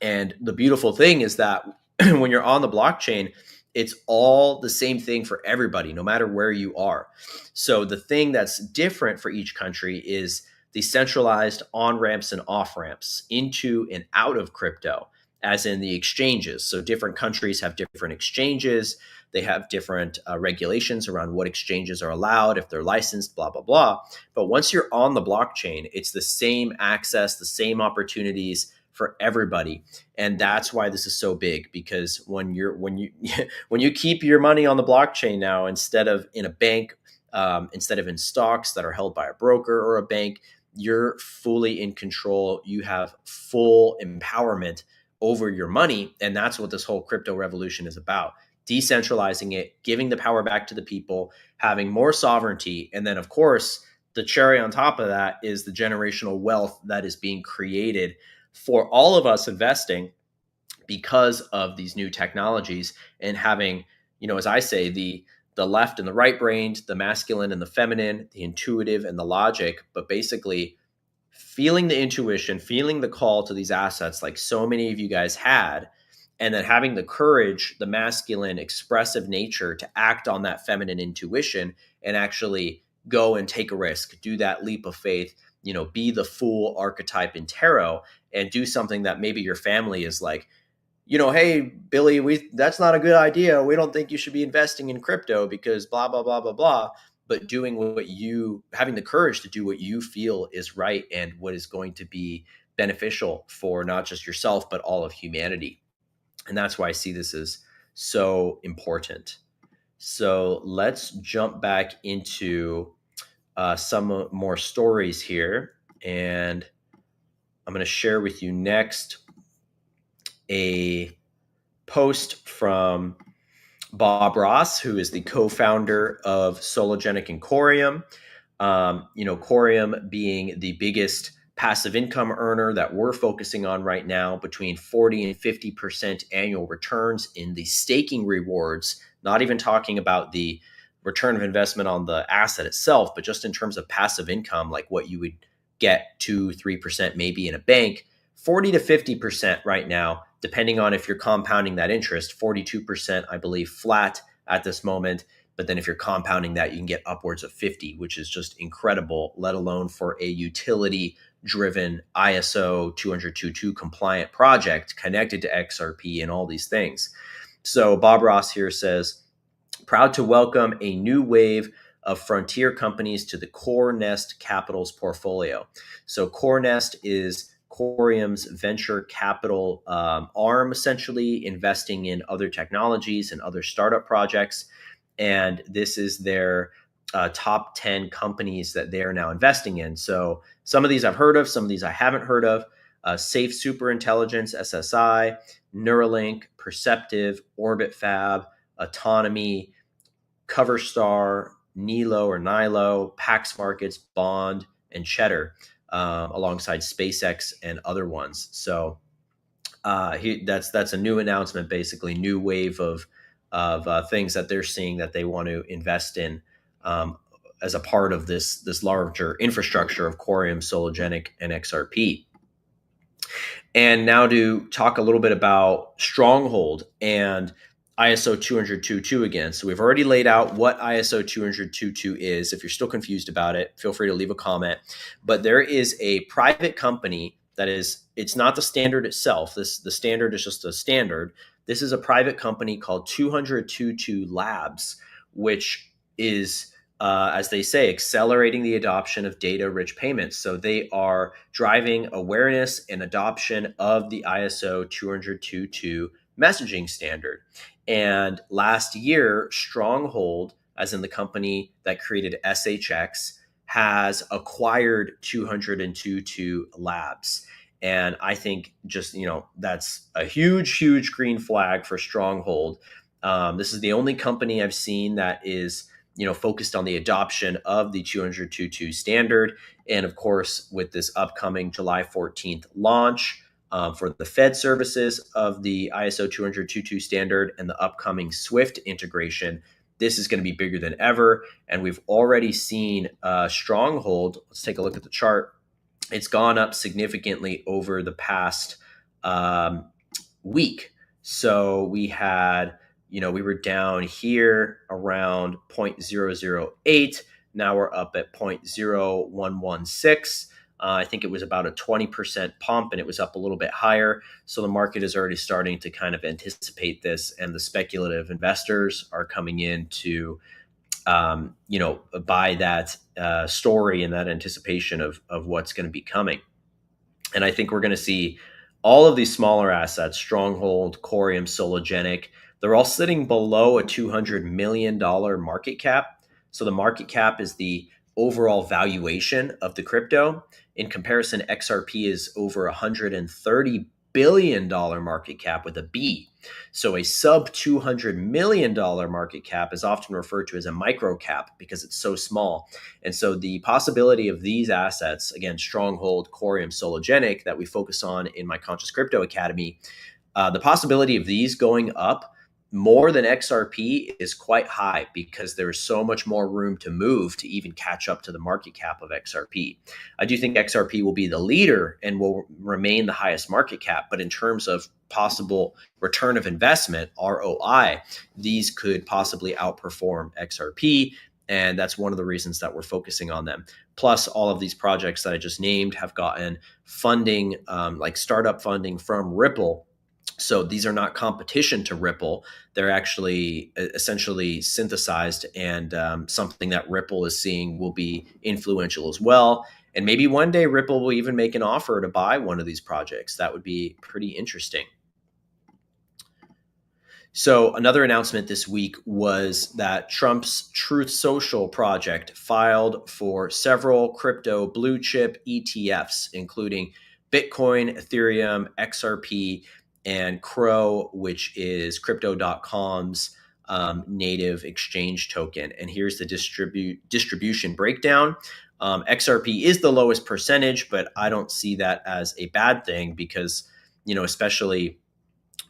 And the beautiful thing is that when you're on the blockchain, it's all the same thing for everybody, no matter where you are. So the thing that's different for each country is the centralized on-ramps and off-ramps into and out of crypto, as in the exchanges. So different countries have different exchanges. They have different regulations around what exchanges are allowed, if they're licensed, blah, blah, blah. But once you're on the blockchain, it's the same access, the same opportunities for everybody. And that's why this is so big, because when you keep your money on the blockchain now, instead of in a bank, instead of in stocks that are held by a broker or a bank, you're fully in control. You have full empowerment over your money. And that's what this whole crypto revolution is about. Decentralizing it, giving the power back to the people, having more sovereignty. And then, of course, the cherry on top of that is the generational wealth that is being created for all of us investing because of these new technologies, and having, as I say, the left and the right brained, the masculine and the feminine, the intuitive and the logic, but basically feeling the intuition, feeling the call to these assets like so many of you guys had, and then having the courage, the masculine expressive nature to act on that feminine intuition and actually go and take a risk, do that leap of faith, be the fool archetype in tarot, and do something that maybe your family is like, hey, Billy, that's not a good idea. We don't think you should be investing in crypto because blah, blah, blah, blah, blah. But having the courage to do what you feel is right and what is going to be beneficial for not just yourself, but all of humanity. And that's why I see this as so important. So let's jump back into some more stories here. And I'm going to share with you next a post from Bob Ross, who is the co-founder of Sologenic and Cororeium. Cororeium being the biggest passive income earner that we're focusing on right now, between 40 and 50% annual returns in the staking rewards, not even talking about the return of investment on the asset itself, but just in terms of passive income, like what you would get 2-3% maybe in a bank, 40 to 50% right now, depending on if you're compounding that interest, 42%, I believe, flat at this moment. But then if you're compounding that, you can get upwards of 50, which is just incredible, let alone for a utility-driven ISO 20022 compliant project connected to XRP and all these things. So Bob Ross here says, proud to welcome a new wave of frontier companies to the CoreNest Capital's portfolio. So CoreNest is Cororeium's venture capital arm, essentially investing in other technologies and other startup projects. And this is their top 10 companies that they are now investing in. So some of these I've heard of, some of these I haven't heard of. Safe Superintelligence, SSI, Neuralink, Perceptive, Orbit Fab, Autonomy, Coverstar, Nilo, Pax Markets, Bond, and Cheddar, alongside SpaceX and other ones. So that's a new announcement, basically new wave of things that they're seeing that they want to invest in as a part of this larger infrastructure of Cororeium, Sologenic, and XRP. And now to talk a little bit about Stronghold and ISO 20022 again. So we've already laid out what ISO 20022 is. If you're still confused about it, feel free to leave a comment. But there is a private company that it's not the standard itself. The standard is just a standard. This is a private company called 20022 Labs, which is, as they say, accelerating the adoption of data-rich payments. So they are driving awareness and adoption of the ISO 20022 messaging standard. And last year, Stronghold, as in the company that created SHX, has acquired 20022 Labs. And I think just, that's a huge, huge green flag for Stronghold. This is the only company I've seen that is, focused on the adoption of the 20022 standard. And of course, with this upcoming July 14th launch, for the Fed services of the ISO 20022 standard and the upcoming SWIFT integration, this is going to be bigger than ever. And we've already seen Stronghold. Let's take a look at the chart. It's gone up significantly over the past week. So we had, we were down here around 0.008. Now we're up at 0.0116. I think it was about a 20% pump, and it was up a little bit higher. So the market is already starting to kind of anticipate this, and the speculative investors are coming in to, buy that story and that anticipation of what's going to be coming. And I think we're going to see all of these smaller assets, Stronghold, Cororeium, Soloex, they're all sitting below a $200 million market cap. So the market cap is the overall valuation of the crypto. In comparison, XRP is over $130 billion market cap with a B. So a sub $200 million market cap is often referred to as a micro cap because it's so small. And so the possibility of these assets, again, Stronghold, Cororeium, Soloex, that we focus on in my Conscious Crypto Academy, the possibility of these going up more than XRP is quite high because there is so much more room to move to even catch up to the market cap of XRP. I do think XRP will be the leader and will remain the highest market cap, but in terms of possible return of investment, ROI, these could possibly outperform XRP. And that's one of the reasons that we're focusing on them. Plus, all of these projects that I just named have gotten funding, like startup funding from Ripple. So these are not competition to Ripple. They're actually essentially synthesized, and something that Ripple is seeing will be influential as well. And maybe one day Ripple will even make an offer to buy one of these projects. That would be pretty interesting. So another announcement this week was that Trump's Truth Social project filed for several crypto blue chip ETFs, including Bitcoin, Ethereum, XRP, and Crow, which is Crypto.com's native exchange token. And here's the distribution breakdown. XRP is the lowest percentage, but I don't see that as a bad thing because, especially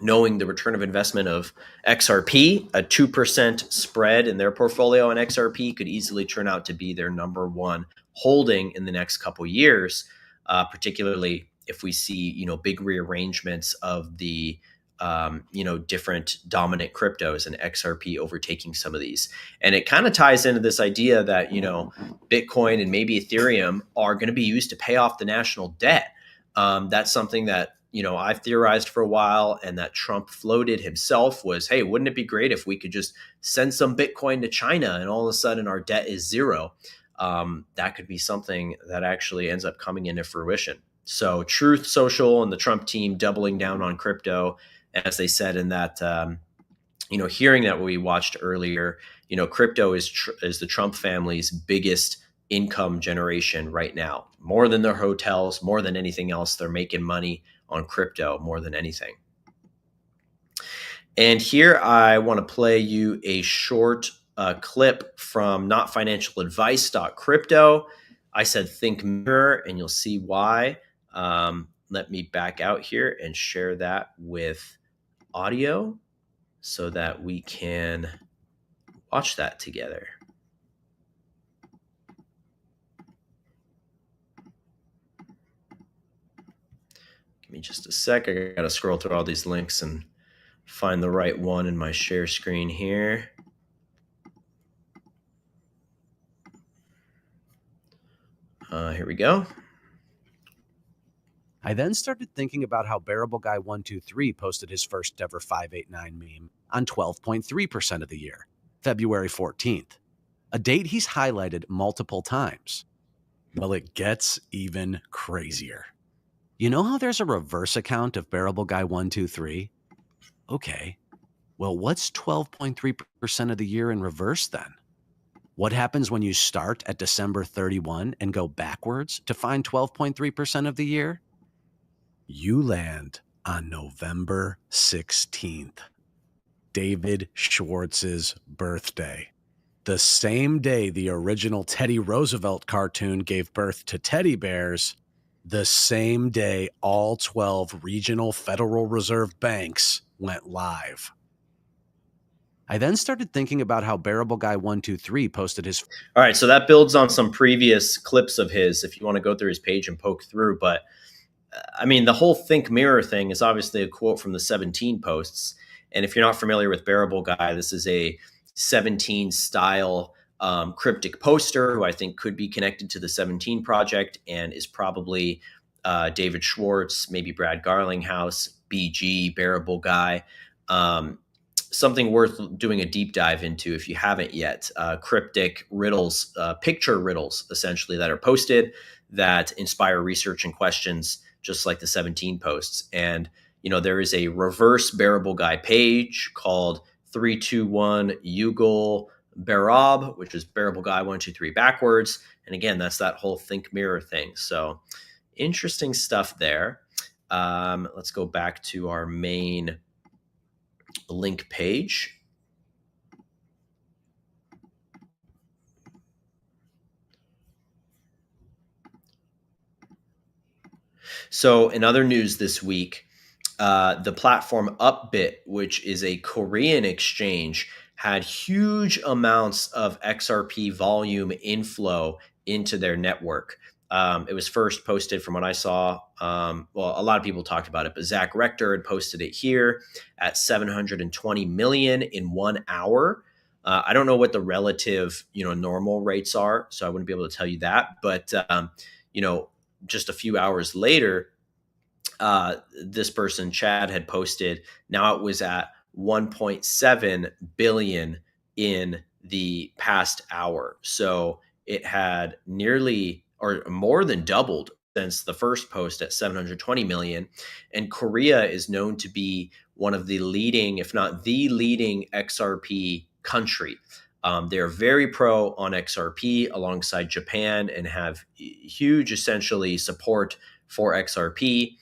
knowing the return of investment of XRP, a 2% spread in their portfolio on XRP could easily turn out to be their number one holding in the next couple years, particularly if we see, big rearrangements of the, different dominant cryptos and XRP overtaking some of these. And it kind of ties into this idea that, Bitcoin and maybe Ethereum are going to be used to pay off the national debt. That's something that, I've theorized for a while, and that Trump floated himself was, hey, wouldn't it be great if we could just send some Bitcoin to China and all of a sudden our debt is zero? That could be something that actually ends up coming into fruition. So Truth Social and the Trump team doubling down on crypto, as they said in that, hearing that we watched earlier, crypto is the Trump family's biggest income generation right now, more than their hotels, more than anything else. They're making money on crypto more than anything. And here I want to play you a short clip from notfinancialadvice.crypto. I said think mirror, and you'll see why. Let me back out here and share that with audio so that we can watch that together. Give me just a sec. I got to scroll through all these links and find the right one in my share screen here. Here we go. I then started thinking about how Bearable Guy 123 posted his first ever 589 meme on 12.3% of the year, February 14th, a date he's highlighted multiple times. Well, it gets even crazier. You know how there's a reverse account of Bearable Guy 123? Okay, well, what's 12.3% of the year in reverse then? What happens when you start at December 31 and go backwards to find 12.3% of the year? You land on November 16th, David Schwartz's birthday. The same day the original Teddy Roosevelt cartoon gave birth to teddy bears, the same day all 12 regional Federal Reserve banks went live. I then started thinking about how Bearable Guy 123 posted his. All right, so that builds on some previous clips of his if you want to go through his page and poke through. But I mean, the whole Think Mirror thing is obviously a quote from the 17 posts. And if you're not familiar with Bearable Guy, this is a 17 style cryptic poster who I think could be connected to the 17 project and is probably David Schwartz, maybe Brad Garlinghouse, BG, Bearable Guy. Something worth doing a deep dive into if you haven't yet. Cryptic riddles, picture riddles, essentially, that are posted that inspire research and questions, just like the 17 posts. And, you know, there is a reverse Bearable Guy page called 321 Yugal Barab, which is Bearable Guy 123 backwards. And again, that's that whole Think Mirror thing. So interesting stuff there. Let's go back to our main link page. So in other news this week, the platform Upbit, which is a Korean exchange, had huge amounts of XRP volume inflow into their network. It was first posted from what I saw. Well, a lot of people talked about it, but Zach Rector had posted it here at 720 million in 1 hour. I don't know what the relative, normal rates are, so I wouldn't be able to tell you that. But, just a few hours later, this person, Chad, had posted, now it was at 1.7 billion in the past hour. So it had nearly or more than doubled since the first post at 720 million. And Korea is known to be one of the leading, if not the leading XRP country. They're very pro on XRP alongside Japan and have huge, essentially, support for XRP,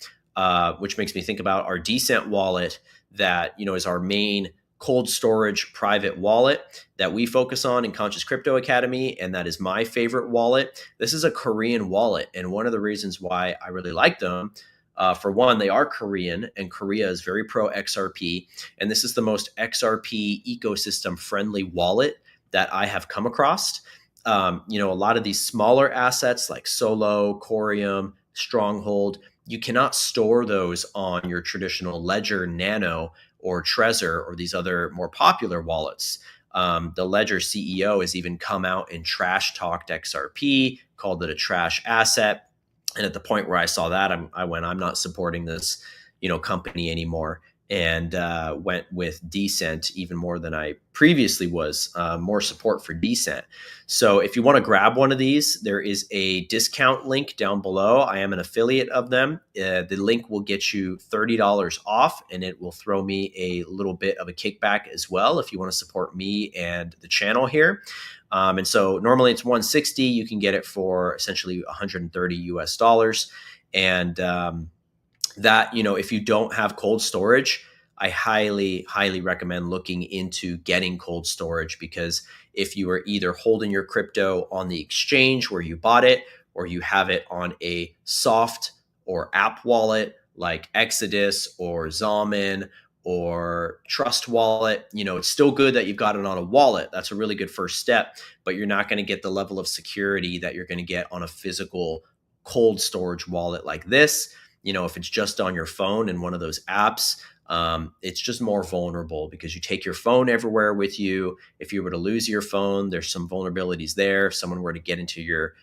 which makes me think about our Decent wallet that, is our main cold storage private wallet that we focus on in Conscious Crypto Academy. And that is my favorite wallet. This is a Korean wallet. And one of the reasons why I really like them, for one, they are Korean, and Korea is very pro XRP. And this is the most XRP ecosystem friendly wallet that I have come across. A lot of these smaller assets like Solo, Cororeium, Stronghold, you cannot store those on your traditional Ledger Nano or Trezor or these other more popular wallets. The Ledger CEO has even come out and trash talked XRP, called it a trash asset. And at the point where I saw that, I'm not supporting this, company anymore, and went with Decent even more than I previously was, more support for Decent. So if you want to grab one of these, there is a discount link down below. I am an affiliate of them. The link will get you $30 off, and it will throw me a little bit of a kickback as well if you want to support me and the channel here. And so normally it's $160. You can get it for essentially $130 US. And that, if you don't have cold storage, I highly, highly recommend looking into getting cold storage, because if you are either holding your crypto on the exchange where you bought it, or you have it on a soft or app wallet like Exodus or Zalman or Trust Wallet, it's still good that you've got it on a wallet. That's a really good first step, but you're not going to get the level of security that you're going to get on a physical cold storage wallet like this. If it's just on your phone in one of those apps, it's just more vulnerable because you take your phone everywhere with you. If you were to lose your phone, there's some vulnerabilities there. If someone were to get into your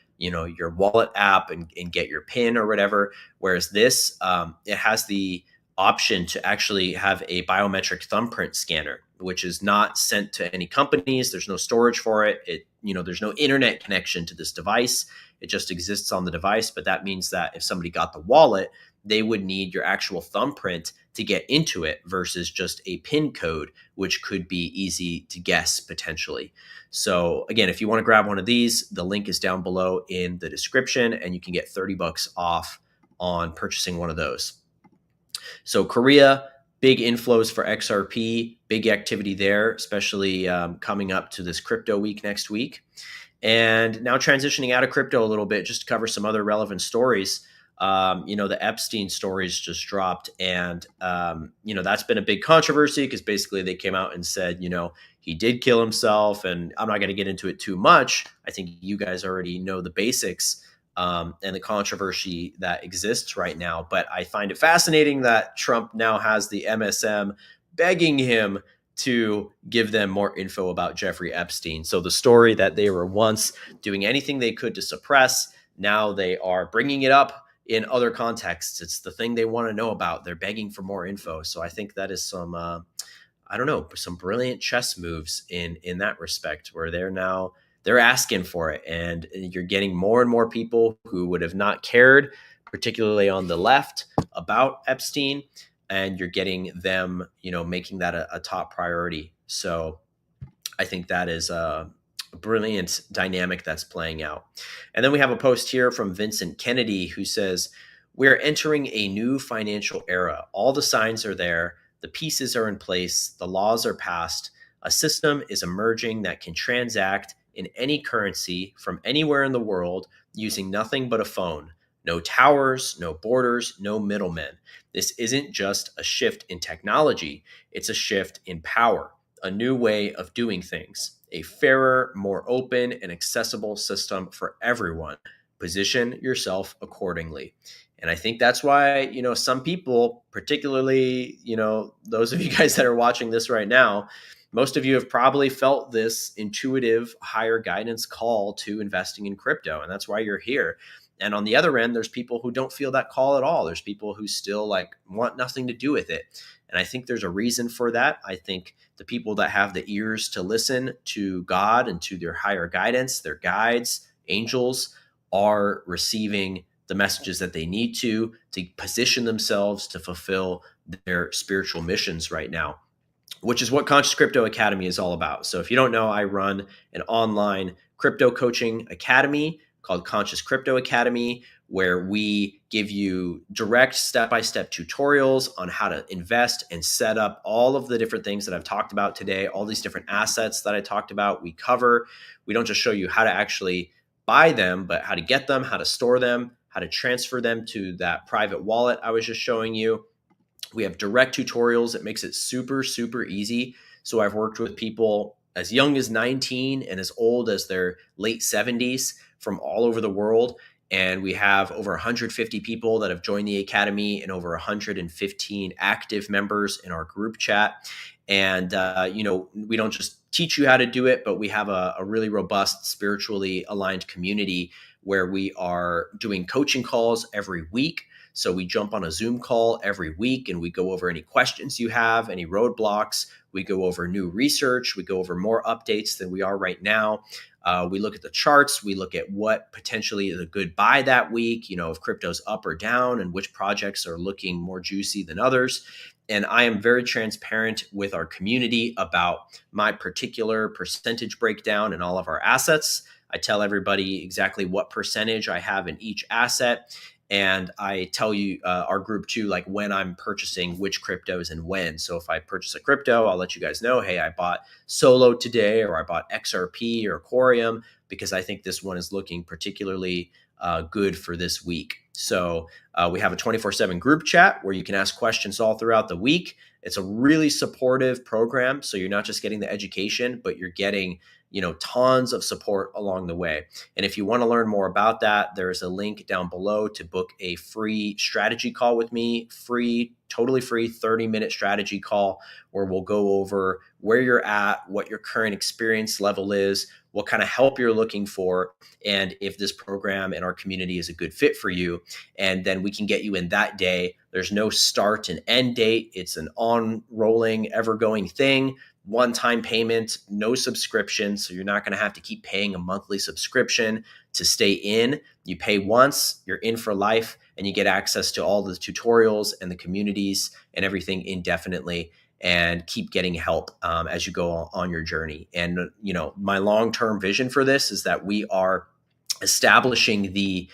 wallet app and get your PIN or whatever. Whereas this, it has the option to actually have a biometric thumbprint scanner, which is not sent to any companies. There's no storage for it. There's no internet connection to this device. It just exists on the device. But that means that if somebody got the wallet, they would need your actual thumbprint to get into it versus just a PIN code, which could be easy to guess potentially. So again, if you want to grab one of these, the link is down below in the description, and you can get $30 off on purchasing one of those. So Korea, big inflows for XRP, big activity there, especially coming up to this crypto week next week. And now transitioning out of crypto a little bit, just to cover some other relevant stories. The Epstein stories just dropped, and that's been a big controversy because basically they came out and said, he did kill himself, and I'm not going to get into it too much. I think you guys already know the basics and the controversy that exists right now. But I find it fascinating that Trump now has the MSM begging him to give them more info about Jeffrey Epstein. So the story that they were once doing anything they could to suppress, now they are bringing it up in other contexts. It's the thing they want to know about. They're begging for more info. So I think that is some, some brilliant chess moves in that respect, where they're asking for it. And you're getting more and more people who would have not cared, particularly on the left, about Epstein. And you're getting them, making that a top priority. So I think that is a brilliant dynamic that's playing out. And then we have a post here from Vincent Kennedy who says, "We're entering a new financial era. All the signs are there. The pieces are in place. The laws are passed. A system is emerging that can transact in any currency from anywhere in the world using nothing but a phone. No towers, no borders, no middlemen. This isn't just a shift in technology. It's a shift in power. A new way of doing things, a fairer, more open and accessible system for everyone. Position yourself accordingly." And I think that's why, some people, particularly, those of you guys that are watching this right now, most of you have probably felt this intuitive higher guidance call to investing in crypto. And that's why you're here. And on the other end, there's people who don't feel that call at all. There's people who still want nothing to do with it. And I think there's a reason for that. I think the people that have the ears to listen to God and to their higher guidance, their guides, angels, are receiving the messages that they need to position themselves to fulfill their spiritual missions right now, which is what Conscious Crypto Academy is all about. So if you don't know, I run an online crypto coaching academy called Conscious Crypto Academy, where we give you direct step-by-step tutorials on how to invest and set up all of the different things that I've talked about today, all these different assets that I talked about, we cover. We don't just show you how to actually buy them, but how to get them, how to store them, how to transfer them to that private wallet I was just showing you. We have direct tutorials. It makes it super, super easy. So I've worked with people as young as 19 and as old as their late 70s from all over the world. And we have over 150 people that have joined the academy and over 115 active members in our group chat. And, we don't just teach you how to do it, but we have a really robust, spiritually aligned community where we are doing coaching calls every week. So we jump on a Zoom call every week and we go over any questions you have, any roadblocks. We go over new research. We go over more updates than we are right now. We look at the charts. We look at what potentially is a good buy that week, if crypto's up or down and which projects are looking more juicy than others. And I am very transparent with our community about my particular percentage breakdown in all of our assets. I tell everybody exactly what percentage I have in each asset. And I tell you, our group too, when I'm purchasing which cryptos and when. So if I purchase a crypto, I'll let you guys know, hey, I bought Solo today, or I bought XRP or Cororeium, because I think this one is looking particularly good for this week. So we have a 24/7 group chat where you can ask questions all throughout the week. It's a really supportive program. So you're not just getting the education, but you're getting tons of support along the way. And if you want to learn more about that, there's a link down below to book a free strategy call with me, totally free 30-minute strategy call where we'll go over where you're at, what your current experience level is, what kind of help you're looking for, and if this program and our community is a good fit for you. And then we can get you in that day. There's no start and end date. It's an on-rolling, ever-going thing. One-time payment, no subscription. So you're not going to have to keep paying a monthly subscription to stay in. You pay once, you're in for life, and you get access to all the tutorials and the communities and everything indefinitely, and keep getting help as you go on your journey. And, my long-term vision for this is that we are establishing the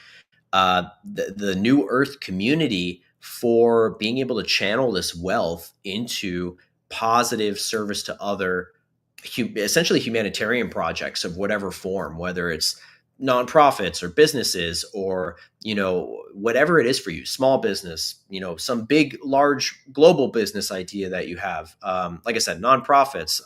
New Earth community for being able to channel this wealth into positive service to other, essentially humanitarian projects of whatever form, whether it's nonprofits or businesses, or, whatever it is for you, small business, some big, large global business idea that you have. Like I said, nonprofits,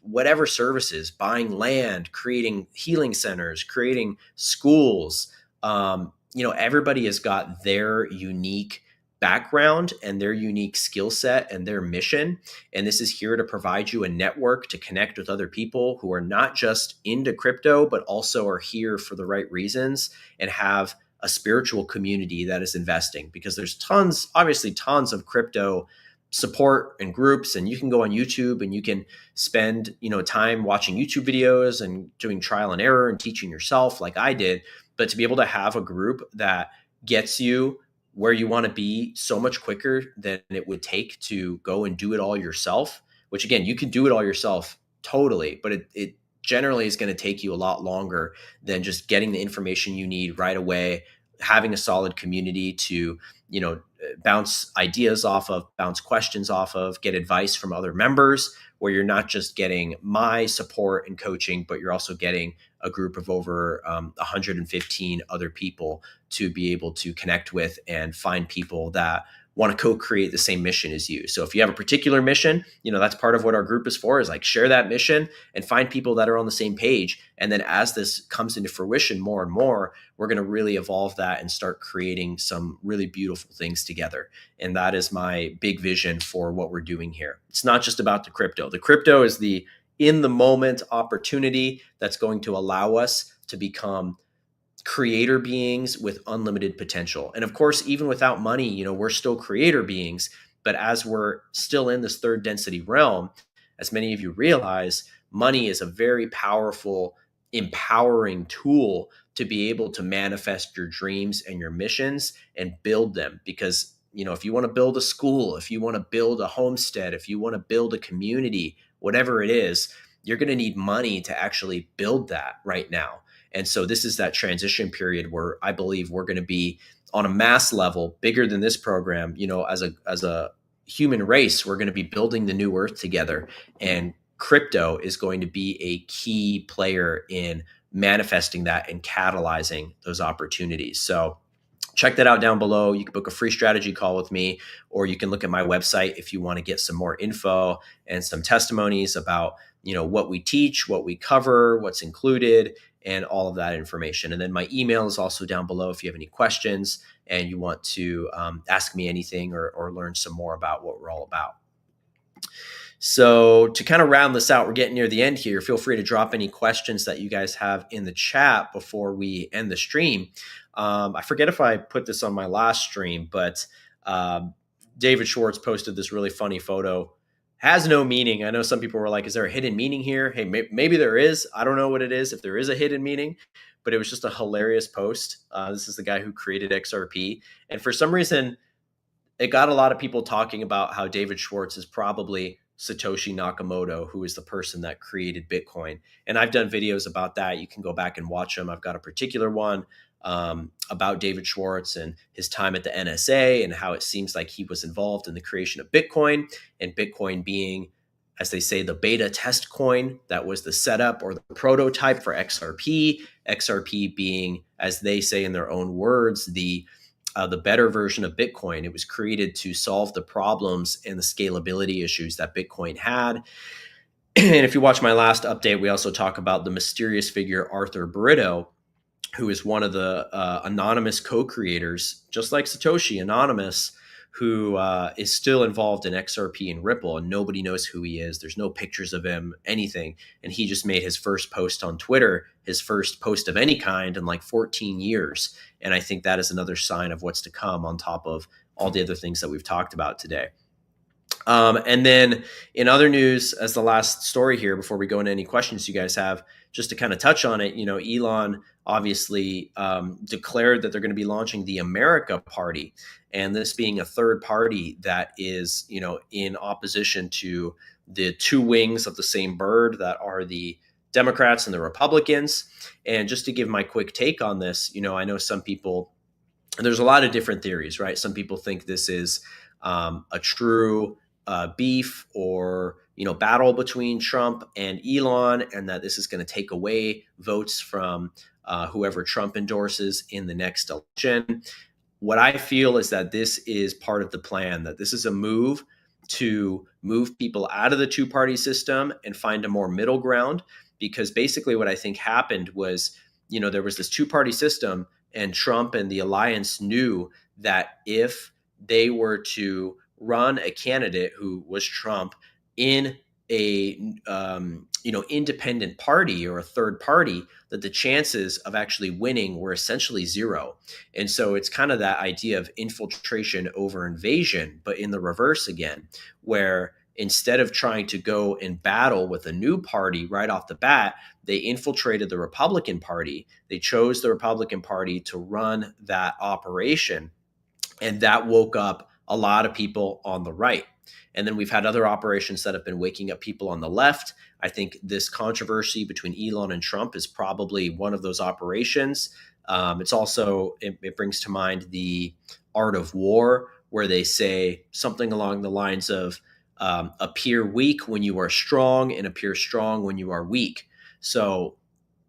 whatever services, buying land, creating healing centers, creating schools. Everybody has got their unique background and their unique skill set and their mission. And this is here to provide you a network to connect with other people who are not just into crypto, but also are here for the right reasons and have a spiritual community that is investing, because there's obviously tons of crypto support and groups, and you can go on YouTube and you can spend, time watching YouTube videos and doing trial and error and teaching yourself like I did. But to be able to have a group that gets you where you want to be so much quicker than it would take to go and do it all yourself, which again, you can do it all yourself totally, but it generally is going to take you a lot longer than just getting the information you need right away, having a solid community to, bounce ideas off of, bounce questions off of, get advice from other members, where you're not just getting my support and coaching, but you're also getting a group of over 115 other people to be able to connect with and find people that want to co-create the same mission as you. So if you have a particular mission, that's part of what our group is for, is like share that mission and find people that are on the same page. And then as this comes into fruition more and more, we're going to really evolve that and start creating some really beautiful things together. And that is my big vision for what we're doing here. It's not just about the crypto. The crypto is the in the moment opportunity that's going to allow us to become creator beings with unlimited potential. And of course, even without money, we're still creator beings. But as we're still in this third density realm, as many of you realize, money is a very powerful, empowering tool to be able to manifest your dreams and your missions and build them. Because, if you want to build a school, if you want to build a homestead, if you want to build a community, whatever it is, you're going to need money to actually build that right now. And so this is that transition period where I believe we're going to be on a mass level, bigger than this program, as a human race, we're going to be building the new earth together. And crypto is going to be a key player in manifesting that and catalyzing those opportunities. So check that out down below. You can book a free strategy call with me, or you can look at my website if you want to get some more info and some testimonies about, what we teach, what we cover, what's included, and all of that information. And then my email is also down below if you have any questions and you want to ask me anything or learn some more about what we're all about. So to kind of round this out, we're getting near the end here. Feel free to drop any questions that you guys have in the chat before we end the stream. I forget if I put this on my last stream, but David Schwartz posted this really funny photo. Has no meaning. I know some people were like, is there a hidden meaning here? Hey, maybe there is. I don't know what it is, if there is a hidden meaning, but it was just a hilarious post. This is the guy who created XRP. And for some reason, it got a lot of people talking about how David Schwartz is probably Satoshi Nakamoto, who is the person that created Bitcoin. And I've done videos about that. You can go back and watch them. I've got a particular one about David Schwartz and his time at the NSA and how it seems like he was involved in the creation of Bitcoin, and Bitcoin being, as they say, the beta test coin that was the setup or the prototype for XRP. XRP being, as they say in their own words, the better version of Bitcoin. It was created to solve the problems and the scalability issues that Bitcoin had. And if you watch my last update, we also talk about the mysterious figure Arthur Brito, who is one of the anonymous co-creators, just like Satoshi, anonymous, who is still involved in XRP and Ripple, and nobody knows who he is. There's no pictures of him, anything. And he just made his first post on Twitter, his first post of any kind in like 14 years. And I think that is another sign of what's to come on top of all the other things that we've talked about today. And then in other news, as the last story here, before we go into any questions you guys have, just to kind of touch on it, Elon obviously declared that they're going to be launching the America Party, and this being a third party that is, in opposition to the two wings of the same bird that are the Democrats and the Republicans. And just to give my quick take on this, I know some people, and there's a lot of different theories, right? Some people think this is a true beef or battle between Trump and Elon, and that this is going to take away votes from whoever Trump endorses in the next election. What I feel is that this is part of the plan, that this is a move to move people out of the two-party system and find a more middle ground. Because basically what I think happened was, there was this two-party system, and Trump and the alliance knew that if they were to run a candidate who was Trump in a independent party or a third party, that the chances of actually winning were essentially zero. And so it's kind of that idea of infiltration over invasion, but in the reverse again, where instead of trying to go and battle with a new party right off the bat, they infiltrated the Republican Party. They chose the Republican Party to run that operation. And that woke up a lot of people on the right. And then we've had other operations that have been waking up people on the left. I think this controversy between Elon and Trump is probably one of those operations. It's also, it brings to mind the Art of War, where they say something along the lines of appear weak when you are strong and appear strong when you are weak. So,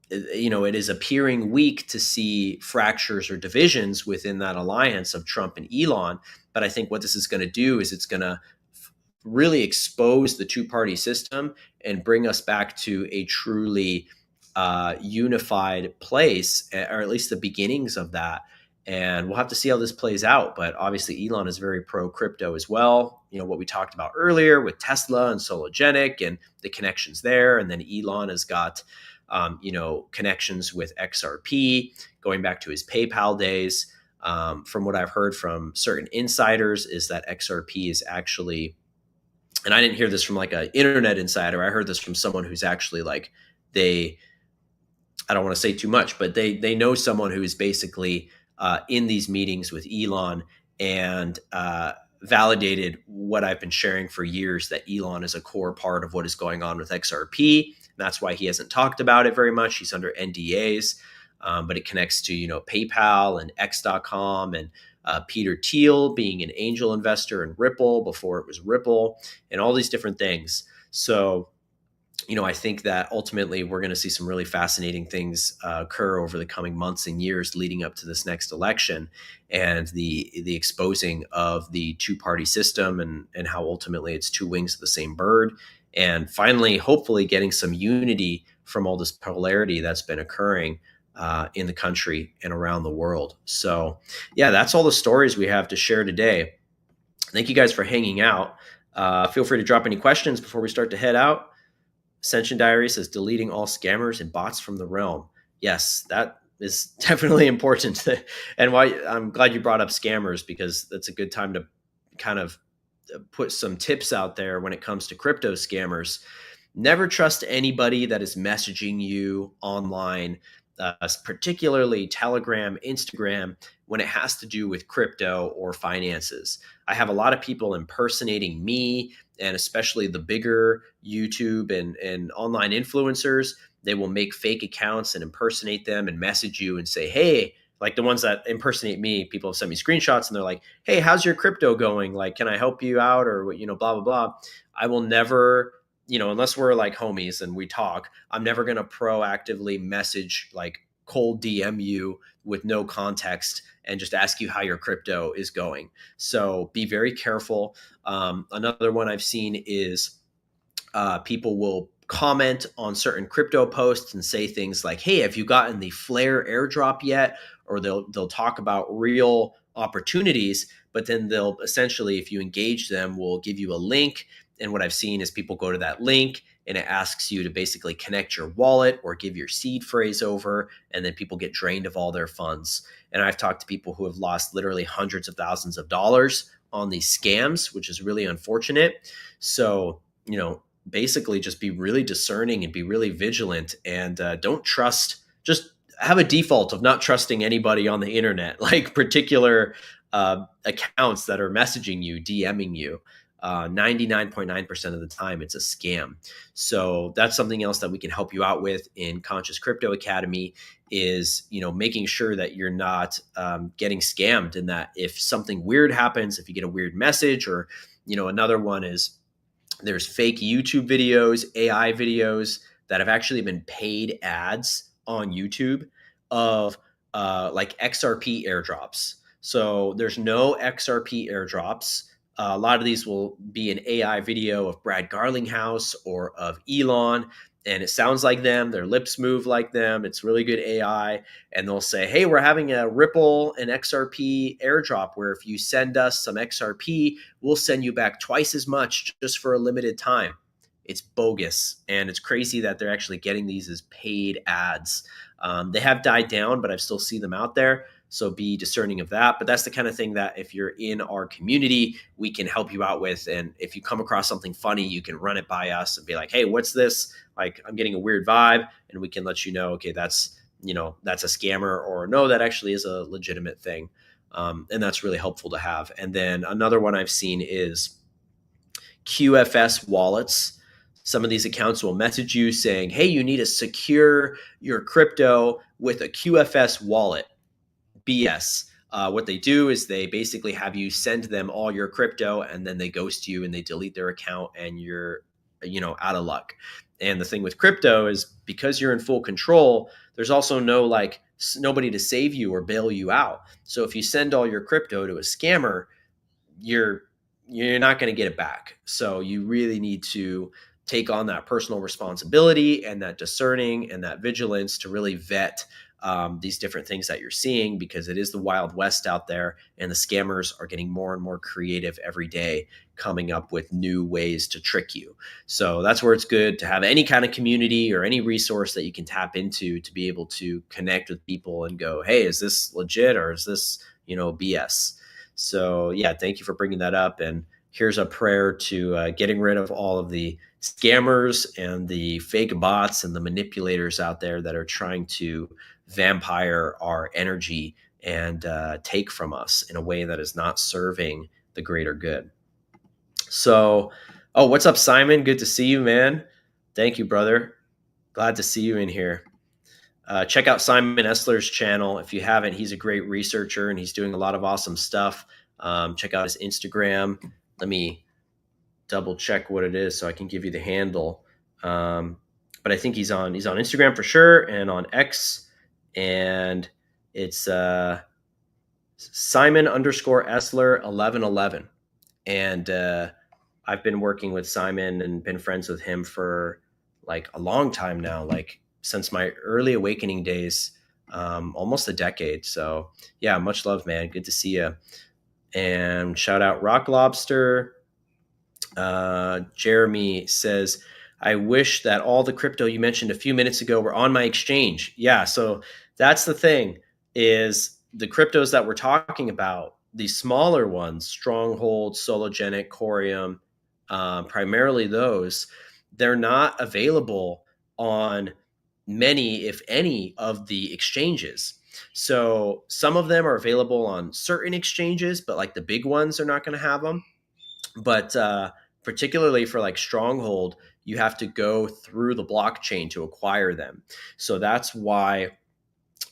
it is appearing weak to see fractures or divisions within that alliance of Trump and Elon. But I think what this is going to do is it's going to really expose the two-party system and bring us back to a truly unified place, or at least the beginnings of that. And we'll have to see how this plays out. But obviously, Elon is very pro-crypto as well. What we talked about earlier with Tesla and Soloex and the connections there. And then Elon has got connections with XRP, going back to his PayPal days. From what I've heard from certain insiders is that XRP is actually, and I didn't hear this from like an internet insider. I heard this from someone who's actually I don't want to say too much, but they know someone who is basically in these meetings with Elon and validated what I've been sharing for years, that Elon is a core part of what is going on with XRP. That's why he hasn't talked about it very much. He's under NDAs, but it connects to, PayPal and X.com and Peter Thiel being an angel investor in Ripple before it was Ripple, and all these different things. So, I think that ultimately we're going to see some really fascinating things occur over the coming months and years leading up to this next election, and the exposing of the two-party system and how ultimately it's two wings of the same bird. And finally, hopefully getting some unity from all this polarity that's been occurring in the country and around the world. So yeah, that's all the stories we have to share today. Thank you guys for hanging out. Feel free to drop any questions before we start to head out. Ascension Diary says deleting all scammers and bots from the realm. Yes, that is definitely important. And why I'm glad you brought up scammers, because that's a good time to kind of put some tips out there when it comes to crypto scammers. Never trust anybody that is messaging you online, particularly Telegram, Instagram, when it has to do with crypto or finances. I have a lot of people impersonating me, and especially the bigger YouTube and online influencers. They will make fake accounts and impersonate them and message you and say, hey, like the ones that impersonate me, people have sent me screenshots and they're like, hey, how's your crypto going? Like, can I help you out? Or, blah, blah, blah. I will never, unless we're like homies and we talk, I'm never going to proactively message, like cold DM you with no context and just ask you how your crypto is going. So be very careful. Another one I've seen is people will comment on certain crypto posts and say things like, hey, have you gotten the Flare airdrop yet? Or they'll talk about real opportunities, but then they'll essentially, if you engage them, will give you a link. And what I've seen is people go to that link and it asks you to basically connect your wallet or give your seed phrase over, and then people get drained of all their funds. And I've talked to people who have lost literally hundreds of thousands of dollars on these scams, which is really unfortunate. So, basically just be really discerning and be really vigilant, and don't trust, just have a default of not trusting anybody on the internet, like particular accounts that are messaging you, DMing you. 99.9% of the time it's a scam. So that's something else that we can help you out with in Conscious Crypto Academy is, making sure that you're not getting scammed, and that if something weird happens, if you get a weird message, or, another one is there's fake YouTube videos, AI videos that have actually been paid ads on YouTube of like XRP airdrops. So there's no XRP airdrops. A lot of these will be an AI video of Brad Garlinghouse or of Elon, and it sounds like them. Their lips move like them. It's really good AI. And they'll say, hey, we're having a Ripple and XRP airdrop where if you send us some XRP, we'll send you back twice as much just for a limited time. It's bogus. And it's crazy that they're actually getting these as paid ads. They have died down, but I still see them out there. So be discerning of that. But that's the kind of thing that if you're in our community, we can help you out with. And if you come across something funny, you can run it by us and be like, hey, what's this? Like, I'm getting a weird vibe. And we can let you know, okay, that's a scammer, or no, that actually is a legitimate thing. And that's really helpful to have. And then another one I've seen is QFS wallets. Some of these accounts will message you saying, hey, you need to secure your crypto with a QFS wallet. BS. What they do is they basically have you send them all your crypto, and then they ghost you and they delete their account, and you're, out of luck. And the thing with crypto is because you're in full control, there's also nobody to save you or bail you out. So if you send all your crypto to a scammer, you're not going to get it back. So you really need to take on that personal responsibility and that discerning and that vigilance to really vet these different things that you're seeing, because it is the Wild West out there, and the scammers are getting more and more creative every day, coming up with new ways to trick you. So that's where it's good to have any kind of community or any resource that you can tap into to be able to connect with people and go, hey, is this legit or is this, BS? So yeah, thank you for bringing that up. And here's a prayer to getting rid of all of the scammers and the fake bots and the manipulators out there that are trying to vampire our energy and take from us in a way that is not serving the greater good. So, what's up, Simon? Good to see you, man. Thank you, brother. Glad to see you in here. Check out Simon Esler's channel. If you haven't, he's a great researcher and he's doing a lot of awesome stuff. Check out his Instagram. Let me double check what it is so I can give you the handle. But I think he's on Instagram for sure, and on X, and it's Simon_Esler1111. And I've been working with Simon and been friends with him for like a long time now, like since my early awakening days, almost a decade. So yeah, much love, man. Good to see you. And shout out Rock Lobster. Jeremy says, I wish that all the crypto you mentioned a few minutes ago were on my exchange. Yeah, so that's the thing, is the cryptos that we're talking about, the smaller ones, Stronghold, Sologenic, Cororeium, primarily those, they're not available on many, if any, of the exchanges. So some of them are available on certain exchanges, but like the big ones are not going to have them. But particularly for like Stronghold, you have to go through the blockchain to acquire them. So that's why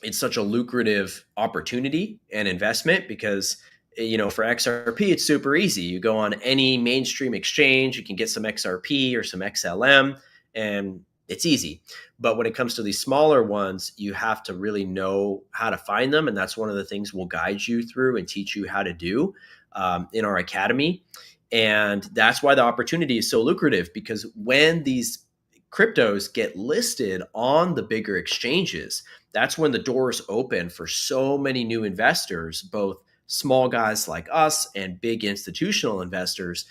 it's such a lucrative opportunity and investment, because for XRP, it's super easy. You go on any mainstream exchange, you can get some XRP or some XLM, and it's easy. But when it comes to these smaller ones, you have to really know how to find them. And that's one of the things we'll guide you through and teach you how to do in our academy. And that's why the opportunity is so lucrative, because when these cryptos get listed on the bigger exchanges, that's when the doors open for so many new investors, both small guys like us and big institutional investors,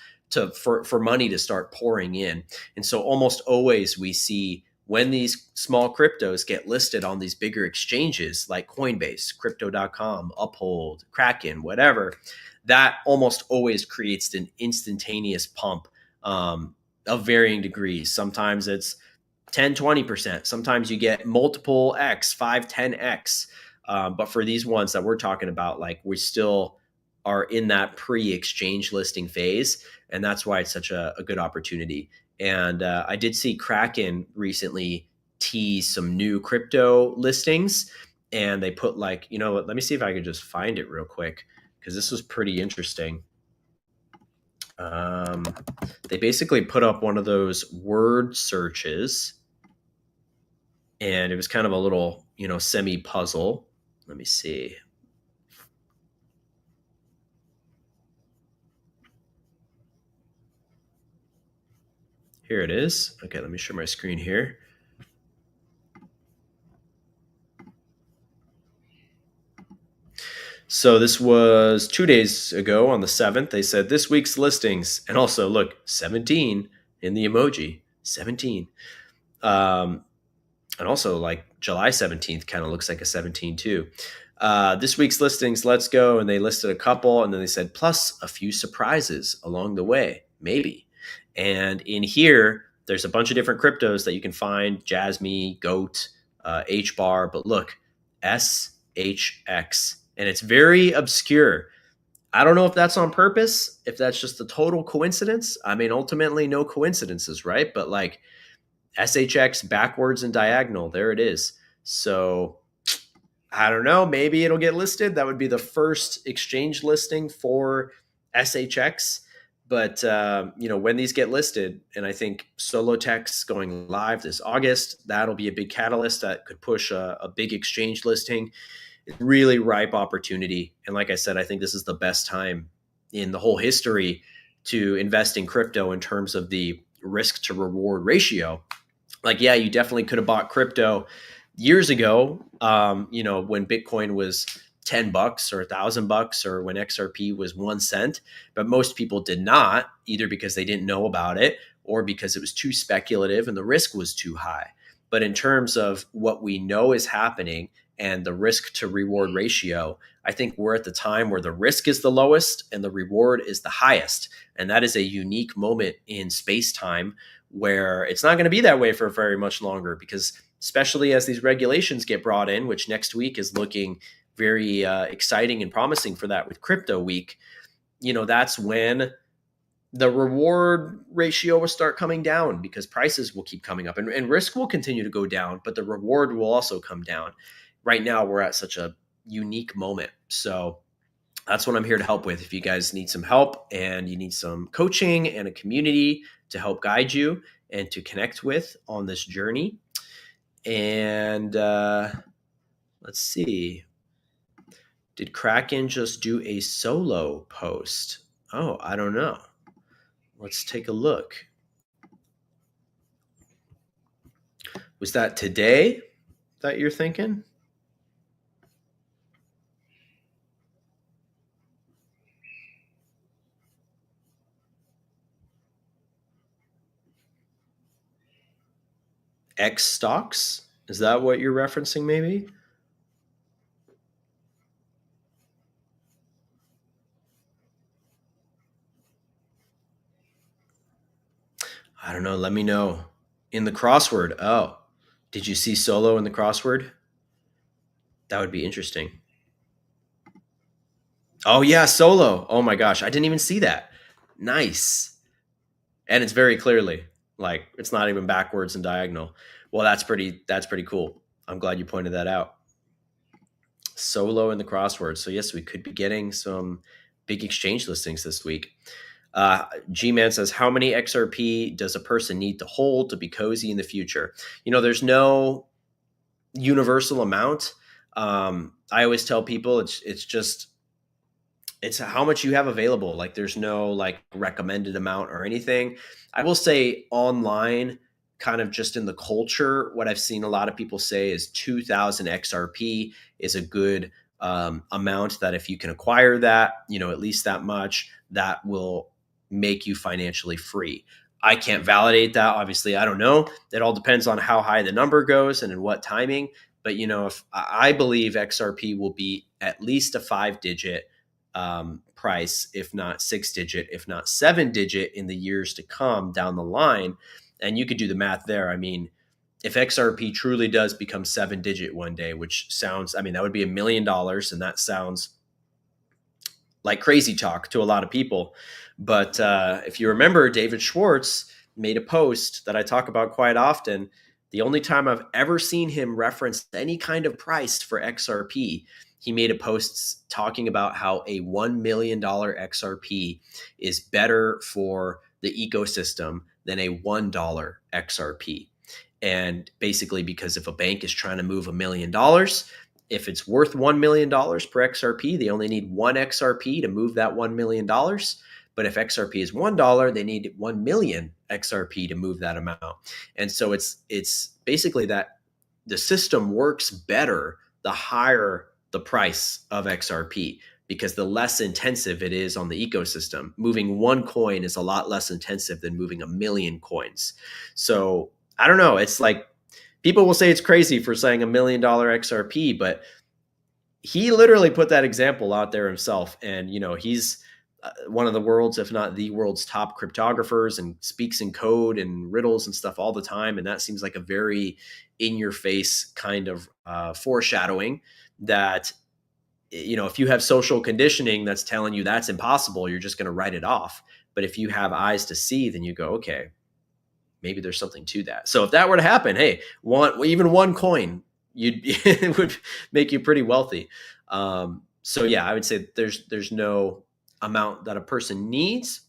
for money to start pouring in. And so almost always we see when these small cryptos get listed on these bigger exchanges like Coinbase, Crypto.com, Uphold, Kraken, whatever, that almost always creates an instantaneous pump of varying degrees. Sometimes it's 10, 20%. Sometimes you get multiple X, 5, 10X. But for these ones that we're talking about, like, we still are in that pre-exchange listing phase. And that's why it's such a good opportunity. And I did see Kraken recently tease some new crypto listings. And they put like, let me see if I could just find it real quick, because this was pretty interesting. They basically put up one of those word searches, And it was kind of a little, semi puzzle. Let me see. Here it is. Okay, let me share my screen here. So this was 2 days ago on the 7th. They said this week's listings, and also look, 17 in the emoji, 17. And also like July 17th kind of looks like a 17 too. This week's listings, let's go. And they listed a couple, and then they said, plus a few surprises along the way, maybe. And in here, there's a bunch of different cryptos that you can find, Jasmy, GOAT, HBAR, but look, SHX. And it's very obscure. I don't know if that's on purpose, if that's just a total coincidence. I mean, ultimately, no coincidences, right? But like SHX backwards and diagonal, there it is. So I don't know, maybe it'll get listed. That would be the first exchange listing for SHX. But, when these get listed, and I think Soloex going live this August, that'll be a big catalyst that could push a big exchange listing. It's really ripe opportunity. And like I said, I think this is the best time in the whole history to invest in crypto in terms of the risk to reward ratio. Like, yeah, you definitely could have bought crypto years ago, when Bitcoin was $10 or $1,000 or when XRP was 1 cent. But most people did not, either because they didn't know about it or because it was too speculative and the risk was too high. But in terms of what we know is happening and the risk to reward ratio, I think we're at the time where the risk is the lowest and the reward is the highest. And that is a unique moment in space time where it's not going to be that way for very much longer, because especially as these regulations get brought in, which next week is looking very exciting and promising for that with Crypto Week, that's when the reward ratio will start coming down, because prices will keep coming up and risk will continue to go down, but the reward will also come down. Right now, we're at such a unique moment. So that's what I'm here to help with. If you guys need some help and you need some coaching and a community to help guide you and to connect with on this journey. And let's see. Did Kraken just do a solo post? Oh, I don't know. Let's take a look. Was that today that you're thinking? X stocks? Is that what you're referencing maybe? I don't know. Let me know. In the crossword. Oh, did you see Solo in the crossword? That would be interesting. Oh yeah, Solo. Oh my gosh, I didn't even see that. Nice. And it's very clearly, like, it's not even backwards and diagonal. Well, that's pretty cool. I'm glad you pointed that out. Solo in the crossword. So yes, we could be getting some big exchange listings this week. G-Man says, how many XRP does a person need to hold to be cozy in the future? There's no universal amount. I always tell people it's how much you have available. Like, there's no like recommended amount or anything. I will say online, kind of just in the culture, what I've seen a lot of people say is 2,000 XRP is a good amount, that if you can acquire that, at least that much, that will make you financially free. I can't validate that. Obviously, I don't know. It all depends on how high the number goes and in what timing. But, if I believe XRP will be at least a 5-digit price, if not 6-digit, if not 7-digit in the years to come down the line. And you could do the math there. I mean, if XRP truly does become 7-digit one day, which sounds, that would be $1 million. And that sounds like crazy talk to a lot of people. But if you remember, David Schwartz made a post that I talk about quite often. The only time I've ever seen him reference any kind of price for XRP, he made a post talking about how a $1 million XRP is better for the ecosystem than a $1 XRP. And basically, because if a bank is trying to move $1 million, if it's worth $1 million per XRP, they only need 1 XRP to move that $1 million. But if XRP is $1, they need 1 million XRP to move that amount. And so it's basically that the system works better the higher the price of XRP, because the less intensive it is on the ecosystem. Moving 1 coin is a lot less intensive than moving 1 million coins. So I don't know. It's like, people will say it's crazy for saying $1 million XRP, but he literally put that example out there himself. And, he's one of the world's, if not the world's top cryptographers, and speaks in code and riddles and stuff all the time. And that seems like a very in your face kind of foreshadowing that, if you have social conditioning that's telling you that's impossible, you're just going to write it off. But if you have eyes to see, then you go, okay, maybe there's something to that. So if that were to happen, hey, even 1 coin, it would make you pretty wealthy. So yeah, I would say there's no amount that a person needs,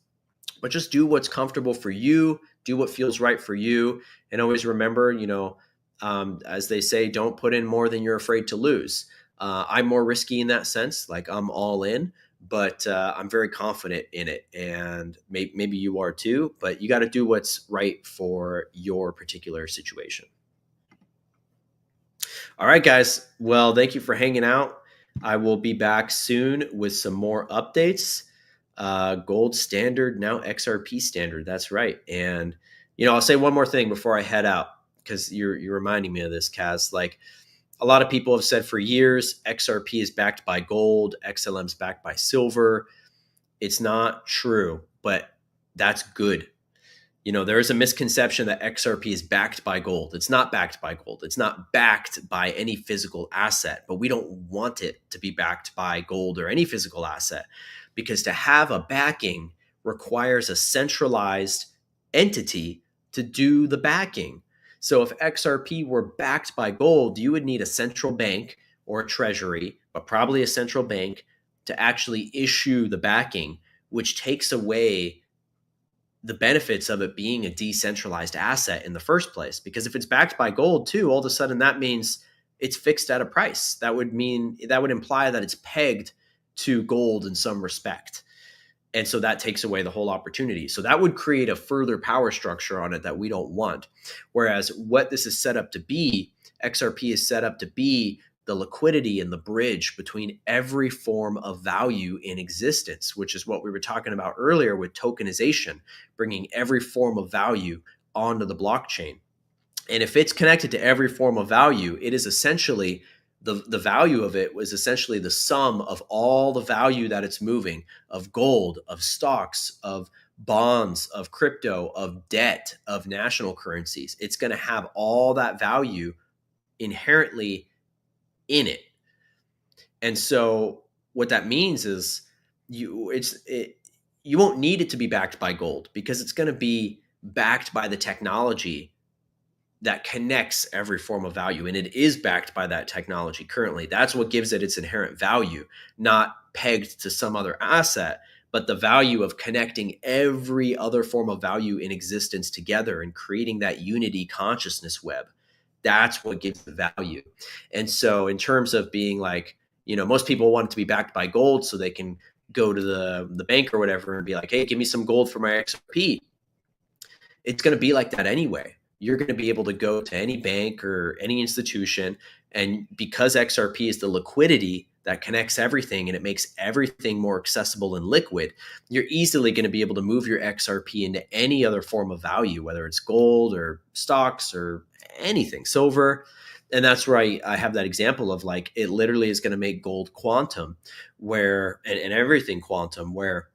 but just do what's comfortable for you, do what feels right for you. And always remember, as they say, don't put in more than you're afraid to lose. I'm more risky in that sense. Like, I'm all in, but I'm very confident in it. And maybe you are too, but you got to do what's right for your particular situation. All right, guys. Well, thank you for hanging out. I will be back soon with some more updates. Gold standard, now XRP standard. That's right. And, I'll say one more thing before I head out, because you're reminding me of this, Kaz. Like, a lot of people have said for years, XRP is backed by gold, XLM is backed by silver. It's not true, but that's good. There is a misconception that XRP is backed by gold. It's not backed by gold. It's not backed by any physical asset, but we don't want it to be backed by gold or any physical asset, because to have a backing requires a centralized entity to do the backing. So if XRP were backed by gold, you would need a central bank or a treasury, but probably a central bank, to actually issue the backing, which takes away the benefits of it being a decentralized asset in the first place. Because if it's backed by gold too, all of a sudden that means it's fixed at a price. That would imply that it's pegged to gold in some respect. And so that takes away the whole opportunity. So that would create a further power structure on it that we don't want. Whereas what this is set up to be, XRP is set up to be the liquidity and the bridge between every form of value in existence, which is what we were talking about earlier with tokenization, bringing every form of value onto the blockchain. And if it's connected to every form of value, it is essentially the value of it was essentially the sum of all the value that it's moving, of gold, of stocks, of bonds, of crypto, of debt, of national currencies. It's going to have all that value inherently in it. And so what that means is you won't need it to be backed by gold, because it's going to be backed by the technology that connects every form of value. And it is backed by that technology currently. That's what gives it its inherent value, not pegged to some other asset, but the value of connecting every other form of value in existence together and creating that unity consciousness web. That's what gives the value. And so in terms of being like, most people want it to be backed by gold so they can go to the bank or whatever and be like, hey, give me some gold for my XRP. It's going to be like that anyway. You're going to be able to go to any bank or any institution. And because XRP is the liquidity that connects everything and it makes everything more accessible and liquid, you're easily going to be able to move your XRP into any other form of value, whether it's gold or stocks or anything, silver. And that's where I have that example of like, it literally is going to make gold quantum, where, and everything quantum, where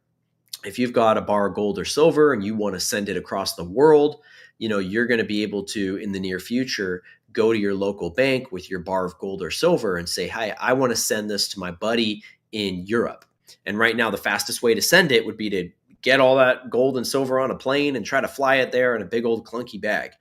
if you've got a bar of gold or silver and you want to send it across the world, you're going to be able to, in the near future, go to your local bank with your bar of gold or silver and say, hi, I want to send this to my buddy in Europe. And right now, the fastest way to send it would be to get all that gold and silver on a plane and try to fly it there in a big old clunky bag,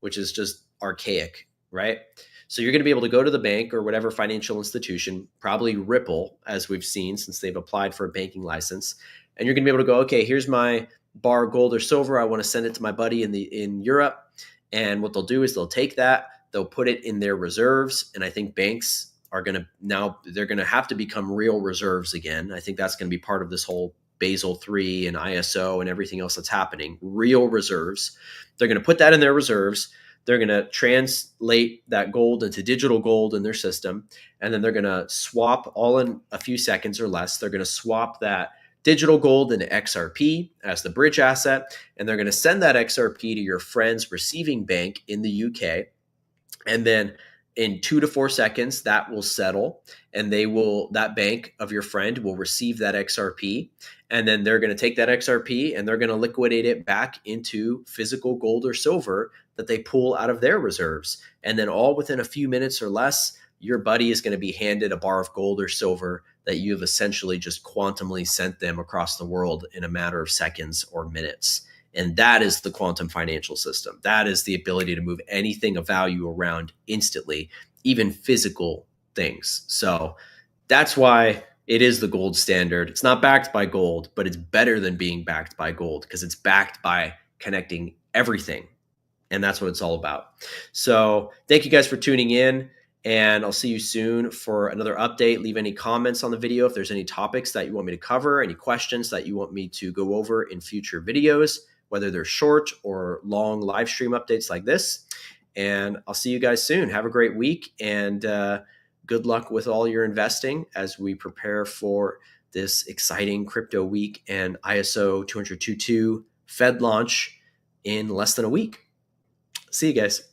which is just archaic, right? So you're going to be able to go to the bank or whatever financial institution, probably Ripple, as we've seen since they've applied for a banking license. And you're going to be able to go, okay, here's my bar of gold or silver. I want to send it to my buddy in Europe. And what they'll do is they'll take that, they'll put it in their reserves. And I think banks are going to they're going to have to become real reserves again. I think that's going to be part of this whole Basel III and ISO and everything else that's happening. Real reserves. They're going to put that in their reserves. They're going to translate that gold into digital gold in their system. And then they're going to swap all in a few seconds or less. They're going to swap that digital gold into XRP as the bridge asset. And they're going to send that XRP to your friend's receiving bank in the UK. And then in 2 to 4 seconds, that will settle, and that bank of your friend will receive that XRP, and then they're going to take that XRP and they're going to liquidate it back into physical gold or silver that they pull out of their reserves. And then all within a few minutes or less, your buddy is going to be handed a bar of gold or silver that you have essentially just quantumly sent them across the world in a matter of seconds or minutes. And that is the quantum financial system. That is the ability to move anything of value around instantly, even physical things. So that's why it is the gold standard. It's not backed by gold, but it's better than being backed by gold because it's backed by connecting everything. And that's what it's all about. So thank you guys for tuning in. And I'll see you soon for another update. Leave any comments on the video if there's any topics that you want me to cover, any questions that you want me to go over in future videos, whether they're short or long live stream updates like this. And I'll see you guys soon. Have a great week, and good luck with all your investing as we prepare for this exciting crypto week and ISO 20022 Fed launch in less than a week. See you guys.